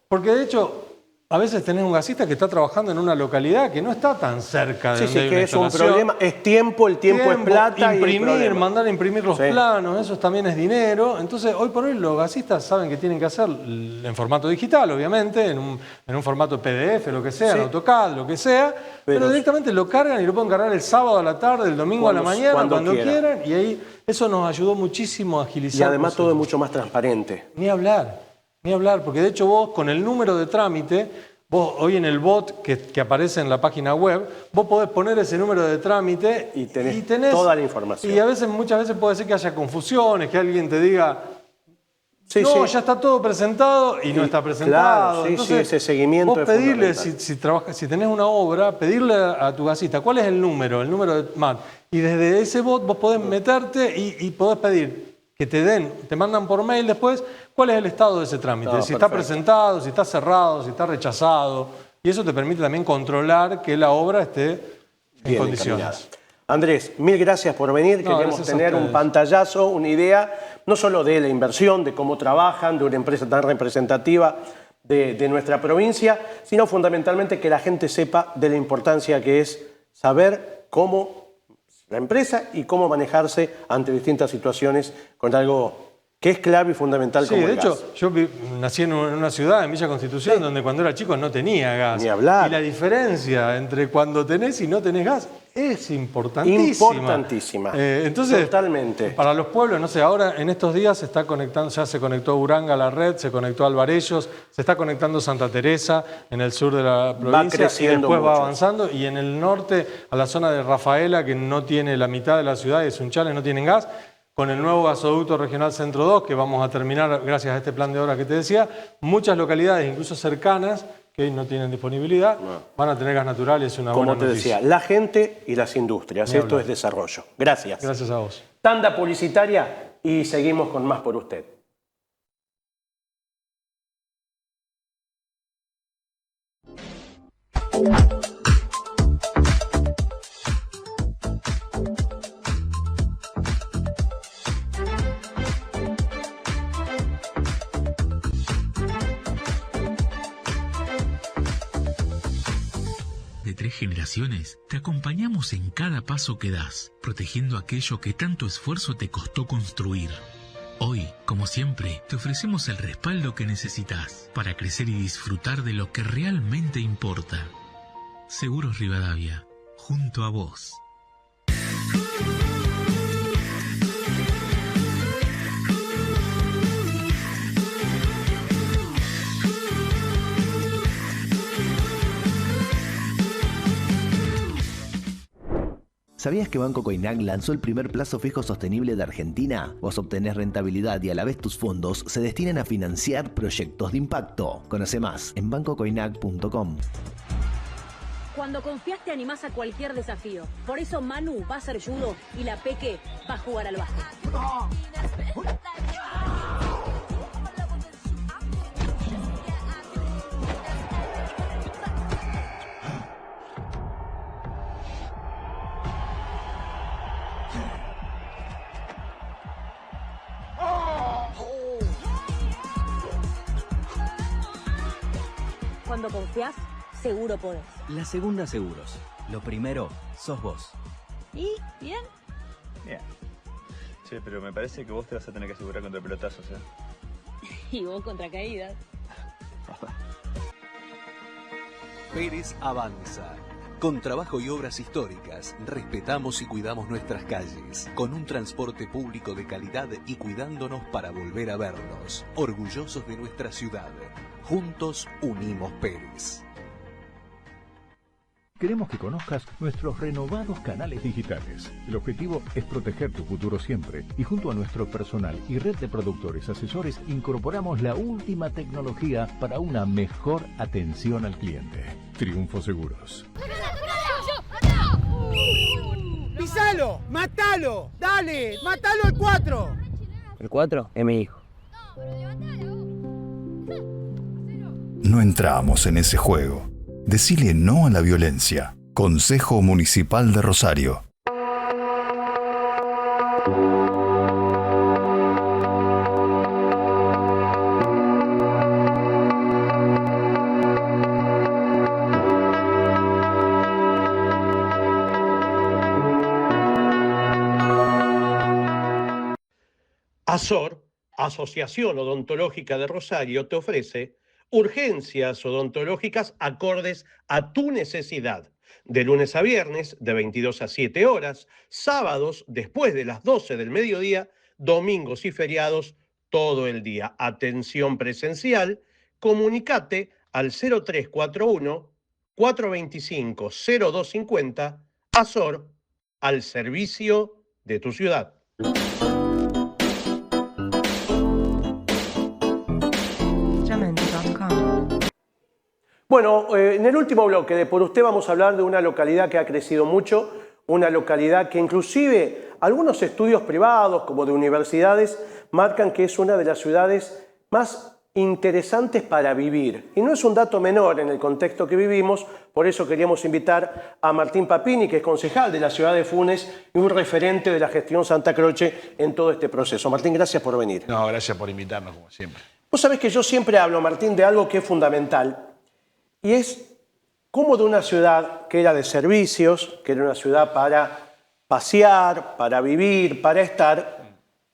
Porque de hecho, a veces tenés un gasista que está trabajando en una localidad que no está tan cerca de donde hay una
es un problema. Es tiempo, el tiempo es plata.
Imprimir, mandar a imprimir los planos, eso también es dinero. Entonces, hoy por hoy los gasistas saben que tienen que hacer en formato digital, obviamente, en un formato PDF, lo que sea, en AutoCAD, lo que sea, pero directamente lo cargan y lo pueden cargar el sábado a la tarde, el domingo a la mañana, cuando quieran. Y ahí eso nos ayudó muchísimo a agilizar.
Y además todo es mucho más transparente.
Ni hablar, porque de hecho vos con el número de trámite, vos hoy en el bot que aparece en la página web, vos podés poner ese número de trámite
y tenés toda la información.
Y muchas veces puede ser que haya confusiones, que alguien te diga, ya está todo presentado y no está presentado.
Claro,
entonces,
ese seguimiento
vos pedirle, si tenés una obra, pedirle a tu gasista, ¿cuál es el número de MAT? Y desde ese bot vos podés meterte y podés pedir que te mandan por mail después cuál es el estado de ese trámite, si está presentado, si está cerrado, si está rechazado, y eso te permite también controlar que la obra esté en condiciones.
Encaminada. Andrés, mil gracias por venir, queremos tener un pantallazo, una idea, no solo de la inversión, de cómo trabajan, de una empresa tan representativa de nuestra provincia, sino fundamentalmente que la gente sepa de la importancia que es saber cómo la empresa y cómo manejarse ante distintas situaciones con algo que es clave y fundamental como el gas.
De hecho, yo nací en una ciudad, en Villa Constitución, donde cuando era chico no tenía gas.
Ni hablar.
Y la diferencia entre cuando tenés y no tenés gas es importantísima.
Importantísima.
Entonces,
totalmente.
Para los pueblos, no sé, ahora en estos días se está conectando, ya se conectó Uranga a la red, se conectó Alvarellos, se está conectando Santa Teresa en el sur de la provincia y después va avanzando. Y en el norte, a la zona de Rafaela, que no tiene la mitad de la ciudad, de Sunchales, no tienen gas. Con el nuevo gasoducto regional Centro 2, que vamos a terminar gracias a este plan de obra que te decía, muchas localidades, incluso cercanas, que hoy no tienen disponibilidad, van a tener gas natural y es una buena noticia.
Como te decía, la gente y las industrias. Esto es desarrollo. Gracias.
Gracias a vos.
Tanda publicitaria y seguimos con más por usted.
De 3 generaciones, te acompañamos en cada paso que das, protegiendo aquello que tanto esfuerzo te costó construir. Hoy, como siempre, te ofrecemos el respaldo que necesitas para crecer y disfrutar de lo que realmente importa. Seguros Rivadavia, junto a vos.
¿Sabías que Banco Coinac lanzó el primer plazo fijo sostenible de Argentina? Vos obtenés rentabilidad y a la vez tus fondos se destinan a financiar proyectos de impacto. Conoce más en bancocoinac.com.
Cuando confías te animás a cualquier desafío. Por eso Manu va a ser judo y la Peque va a jugar al básquet. Cuando confías, seguro podés.
La Segunda Seguros. Lo primero, sos vos.
¿Y? ¿Bien?
Bien. Che, pero me parece que vos te vas a tener que asegurar contra pelotazos, ¿eh?
Y vos contra caídas.
Pérez Avanza. Con trabajo y obras históricas, respetamos y cuidamos nuestras calles, con un transporte público de calidad y cuidándonos para volver a vernos, orgullosos de nuestra ciudad. Juntos unimos Pérez.
Queremos que conozcas nuestros renovados canales digitales. El objetivo es proteger tu futuro siempre y junto a nuestro personal y red de productores asesores incorporamos la última tecnología para una mejor atención al cliente. Triunfo Seguros.
¡Pisalo! ¡Matalo! ¡Dale! ¡Matalo al 4!
El 4 es mi hijo.
No entramos en ese juego. Decile no a la violencia. Consejo Municipal de Rosario.
ASOR, Asociación Odontológica de Rosario, te ofrece urgencias odontológicas acordes a tu necesidad. De lunes a viernes, de 22 a 7 horas, sábados después de las 12 del mediodía, domingos y feriados todo el día. Atención presencial, comunicate al 0341-425-0250, ASOR, al servicio de tu ciudad. Bueno, en el último bloque de Por Usted vamos a hablar de una localidad que ha crecido mucho, una localidad que inclusive algunos estudios privados como de universidades marcan que es una de las ciudades más interesantes para vivir. Y no es un dato menor en el contexto que vivimos, por eso queríamos invitar a Martín Papini, que es concejal de la ciudad de Funes y un referente de la gestión Santa Croce en todo este proceso. Martín, gracias por venir.
No, gracias por invitarnos, como siempre.
Vos sabés que yo siempre hablo, Martín, de algo que es fundamental, y es cómo de una ciudad que era de servicios, que era una ciudad para pasear, para vivir, para estar,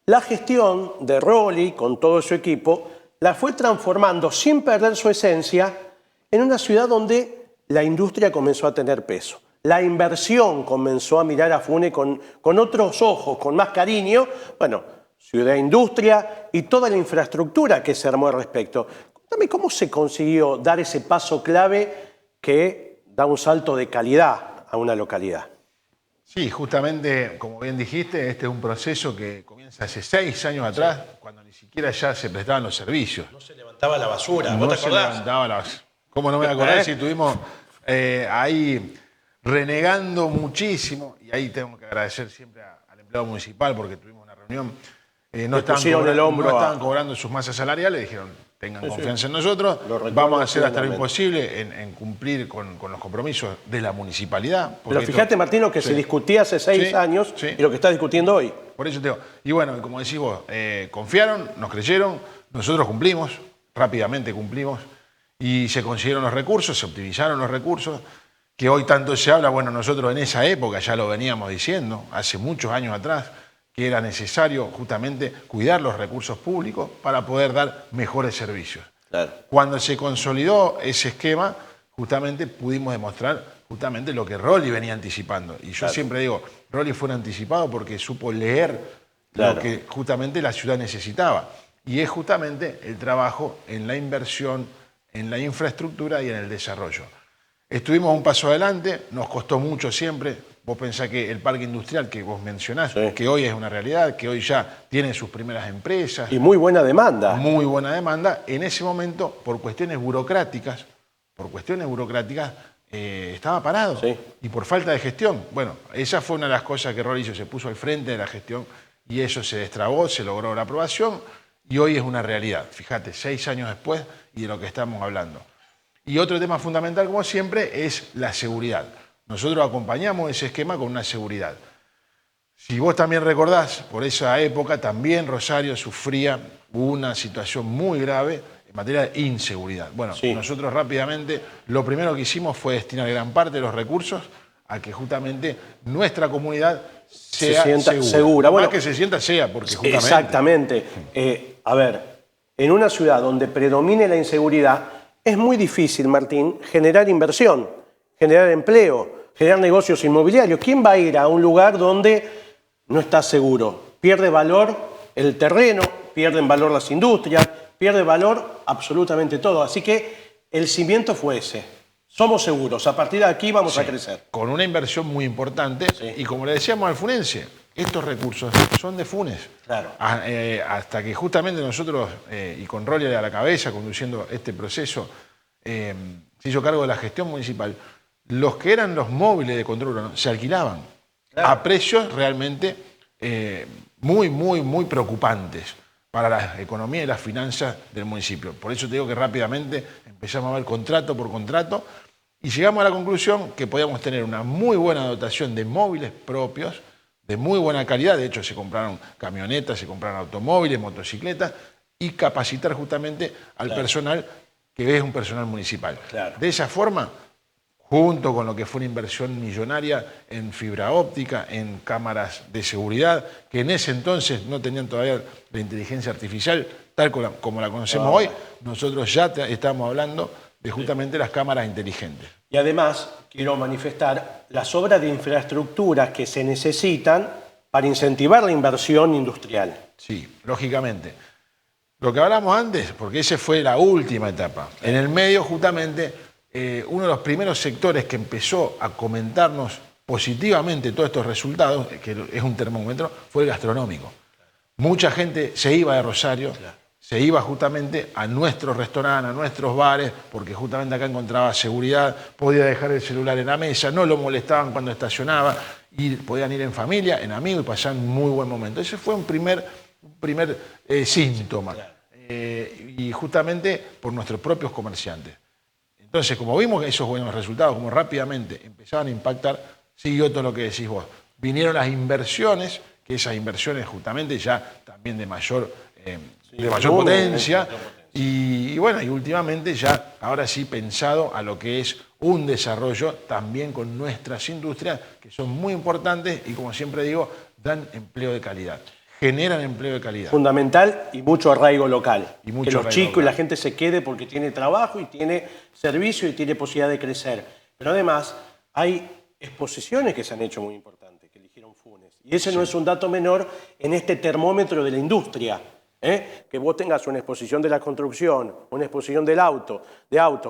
la gestión de Rolly, con todo su equipo, la fue transformando sin perder su esencia en una ciudad donde la industria comenzó a tener peso. La inversión comenzó a mirar a Funes con otros ojos, con más cariño. Bueno, ciudad industria y toda la infraestructura que se armó al respecto. Cuéntame cómo se consiguió dar ese paso clave que da un salto de calidad a una localidad.
Sí, justamente, como bien dijiste, este es un proceso que comienza hace 6 años atrás, cuando ni siquiera ya se prestaban los servicios.
No se levantaba la basura,
¿vos te acordás? No se levantaba la basura. ¿Cómo no me voy a acordar si estuvimos ahí renegando muchísimo? Y ahí tengo que agradecer siempre al empleado municipal porque tuvimos una reunión. No estaban cobrando sus masas salariales, dijeron, tengan confianza en nosotros, vamos a hacer hasta lo imposible en cumplir con los compromisos de la municipalidad.
Pero fíjate, Martín, lo que se discutía hace 6 años y lo que está discutiendo hoy.
Por eso te digo, y bueno, como decís vos, confiaron, nos creyeron, nosotros cumplimos, rápidamente cumplimos, y se consiguieron los recursos, se optimizaron los recursos, que hoy tanto se habla, bueno, nosotros en esa época ya lo veníamos diciendo, hace muchos años atrás, que era necesario justamente cuidar los recursos públicos para poder dar mejores servicios.
Claro.
Cuando se consolidó ese esquema, justamente pudimos demostrar justamente lo que Rolly venía anticipando. Y yo siempre digo, Rolly fue un anticipado porque supo leer lo que justamente la ciudad necesitaba. Y es justamente el trabajo en la inversión, en la infraestructura y en el desarrollo. Estuvimos un paso adelante, nos costó mucho siempre. Vos pensás que el parque industrial que vos mencionás, que hoy es una realidad, que hoy ya tiene sus primeras empresas.
Y muy buena demanda.
Muy buena demanda. En ese momento, por cuestiones burocráticas, estaba parado. Y por falta de gestión. Bueno, esa fue una de las cosas que Rolly se puso al frente de la gestión y eso se destrabó, se logró la aprobación y hoy es una realidad. Fíjate, 6 años después y de lo que estamos hablando. Y otro tema fundamental, como siempre, es la seguridad. Nosotros acompañamos ese esquema con una seguridad. Si vos también recordás, por esa época también Rosario sufría una situación muy grave en materia de inseguridad. Bueno, nosotros rápidamente lo primero que hicimos fue destinar gran parte de los recursos a que justamente nuestra comunidad sea segura.
Bueno,
más que se sienta sea, porque justamente...
Exactamente. A ver, en una ciudad donde predomine la inseguridad, es muy difícil, Martín, generar inversión, generar empleo. generar negocios inmobiliarios. ¿Quién va a ir a un lugar donde no está seguro? Pierde valor el terreno, pierden valor las industrias, pierde valor absolutamente todo. Así que el cimiento fue ese. Somos seguros, a partir de aquí vamos a crecer.
Con una inversión muy importante y como le decíamos al funense, estos recursos son de Funes.
Claro.
Hasta que justamente nosotros, y con Rolly a la cabeza, conduciendo este proceso, se hizo cargo de la gestión municipal, los que eran los móviles de control urbano se alquilaban a precios realmente muy preocupantes para la economía y las finanzas del municipio. Por eso te digo que rápidamente empezamos a ver contrato por contrato y llegamos a la conclusión que podíamos tener una muy buena dotación de móviles propios, de muy buena calidad. De hecho, se compraron camionetas, se compraron automóviles, motocicletas y capacitar justamente al personal que es un personal municipal. De esa forma, junto con lo que fue una inversión millonaria en fibra óptica, en cámaras de seguridad, que en ese entonces no tenían todavía la inteligencia artificial, tal como la conocemos hoy, nosotros ya estamos hablando de justamente las cámaras inteligentes.
Y además, quiero manifestar las obras de infraestructura que se necesitan para incentivar la inversión industrial.
Sí, lógicamente. Lo que hablamos antes, porque esa fue la última etapa. En el medio, justamente, uno de los primeros sectores que empezó a comentarnos positivamente todos estos resultados, que es un termómetro, fue el gastronómico. Mucha gente se iba de Rosario, se iba justamente a nuestros restaurantes, a nuestros bares, porque justamente acá encontraba seguridad, podía dejar el celular en la mesa, no lo molestaban cuando estacionaba, y podían ir en familia, en amigos y pasar un muy buen momento. Ese fue un primer síntoma, y justamente por nuestros propios comerciantes. Entonces, como vimos esos buenos resultados, como rápidamente empezaban a impactar, siguió todo lo que decís vos. Vinieron las inversiones, que esas inversiones justamente ya también de mayor potencia, y bueno, y últimamente ya, ahora sí pensado a lo que es un desarrollo también con nuestras industrias, que son muy importantes y como siempre digo, dan empleo de calidad. Generan empleo de calidad.
Fundamental y mucho arraigo local.
Y mucho
que los
arraigo
chicos
local.
y la gente se quede porque tiene trabajo y tiene servicio y tiene posibilidad de crecer. Pero además hay exposiciones que se han hecho muy importantes, que eligieron Funes. Y ese no es un dato menor en este termómetro de la industria. Que vos tengas una exposición de la construcción, una exposición de autos,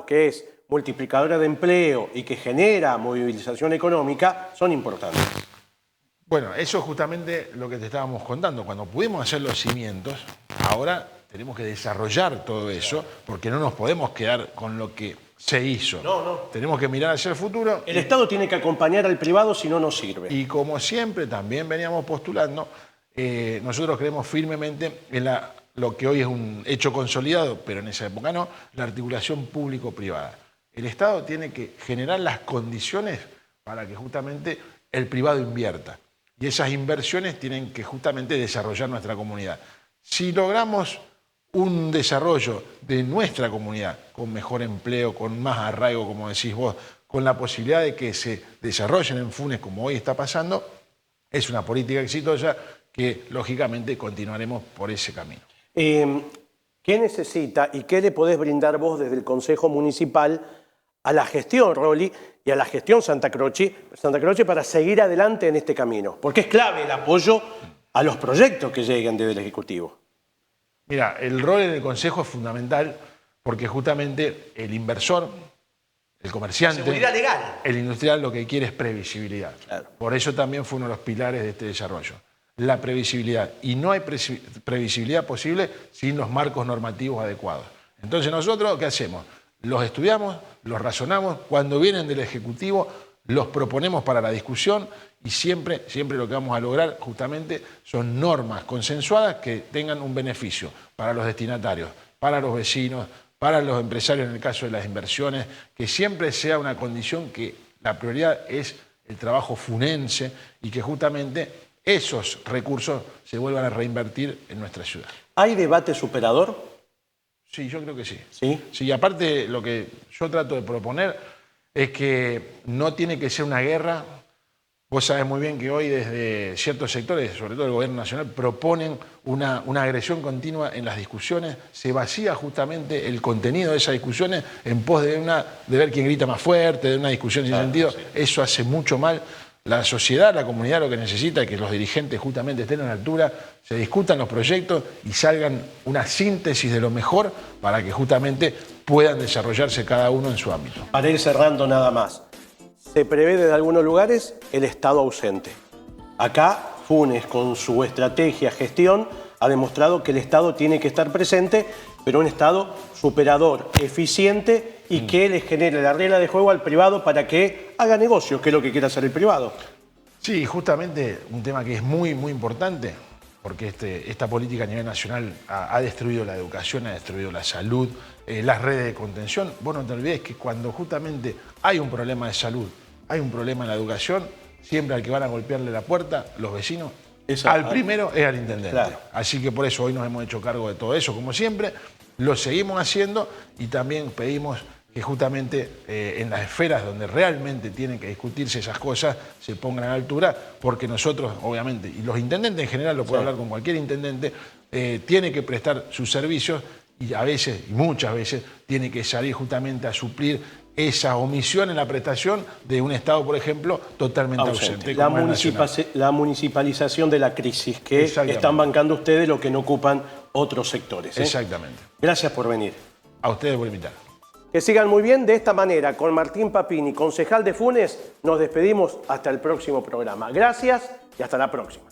que es multiplicadora de empleo y que genera movilización económica, son importantes.
Bueno, eso es justamente lo que te estábamos contando. Cuando pudimos hacer los cimientos, ahora tenemos que desarrollar todo eso, porque no nos podemos quedar con lo que se hizo. Tenemos que mirar hacia el futuro.
El Estado tiene que acompañar al privado, si no, no sirve.
Y como siempre también veníamos postulando, nosotros creemos firmemente en lo que hoy es un hecho consolidado, pero en esa época no, la articulación público-privada. El Estado tiene que generar las condiciones para que justamente el privado invierta. Y esas inversiones tienen que justamente desarrollar nuestra comunidad. Si logramos un desarrollo de nuestra comunidad con mejor empleo, con más arraigo, como decís vos, con la posibilidad de que se desarrollen en Funes como hoy está pasando, es una política exitosa que lógicamente continuaremos por ese camino.
¿Qué necesita y qué le podés brindar vos desde el Consejo Municipal a la gestión Rolly y a la gestión Santa Croce para seguir adelante en este camino? Porque es clave el apoyo a los proyectos que lleguen desde el Ejecutivo.
Mira, el rol en el Consejo es fundamental porque justamente el inversor, el comerciante,
seguridad legal,
el industrial lo que quiere es previsibilidad. Claro. Por eso también fue uno de los pilares de este desarrollo. La previsibilidad. Y no hay previsibilidad posible sin los marcos normativos adecuados. Entonces nosotros, ¿qué hacemos? Los estudiamos, los razonamos, cuando vienen del Ejecutivo los proponemos para la discusión y siempre lo que vamos a lograr justamente son normas consensuadas que tengan un beneficio para los destinatarios, para los vecinos, para los empresarios en el caso de las inversiones, que siempre sea una condición que la prioridad es el trabajo funense y que justamente esos recursos se vuelvan a reinvertir en nuestra ciudad.
¿Hay debate superador?
Sí, yo creo que sí.
¿Sí?
Sí, aparte lo que yo trato de proponer es que no tiene que ser una guerra Vos sabés muy bien que hoy desde ciertos sectores, sobre todo el gobierno nacional, proponen una agresión continua en las discusiones. Se vacía justamente el contenido de esas discusiones en pos de ver quién grita más fuerte, de una discusión sin sentido. Sí. Eso hace mucho mal. La sociedad, la comunidad lo que necesita es que los dirigentes justamente estén a la altura, se discutan los proyectos y salgan una síntesis de lo mejor para que justamente puedan desarrollarse cada uno en su ámbito.
Para ir cerrando nada más. Se prevé desde algunos lugares el Estado ausente. Acá, Funes, con su estrategia, gestión, ha demostrado que el Estado tiene que estar presente, pero un Estado superador, eficiente y que les genere la regla de juego al privado para que haga negocios, que es lo que quiere hacer el privado.
Sí, justamente un tema que es muy, muy importante, porque esta política a nivel nacional ha destruido la educación, ha destruido la salud, las redes de contención. Vos no te olvides que cuando justamente hay un problema de salud, hay un problema en la educación, siempre al que van a golpearle la puerta, los vecinos, al primero es al intendente. Claro. Así que por eso hoy nos hemos hecho cargo de todo eso, como siempre, lo seguimos haciendo y también pedimos que justamente en las esferas donde realmente tienen que discutirse esas cosas se pongan a la altura, porque nosotros, obviamente, y los intendentes en general, lo puedo hablar con cualquier intendente, tiene que prestar sus servicios y a veces, y muchas veces, tiene que salir justamente a suplir esa omisión en la prestación de un Estado, por ejemplo, totalmente ausente.
La municipalización de la crisis que están bancando ustedes, lo que no ocupan otros sectores.
Exactamente.
Gracias por venir.
A ustedes por invitar.
Que sigan muy bien. De esta manera, con Martín Papini, concejal de Funes, nos despedimos hasta el próximo programa. Gracias y hasta la próxima.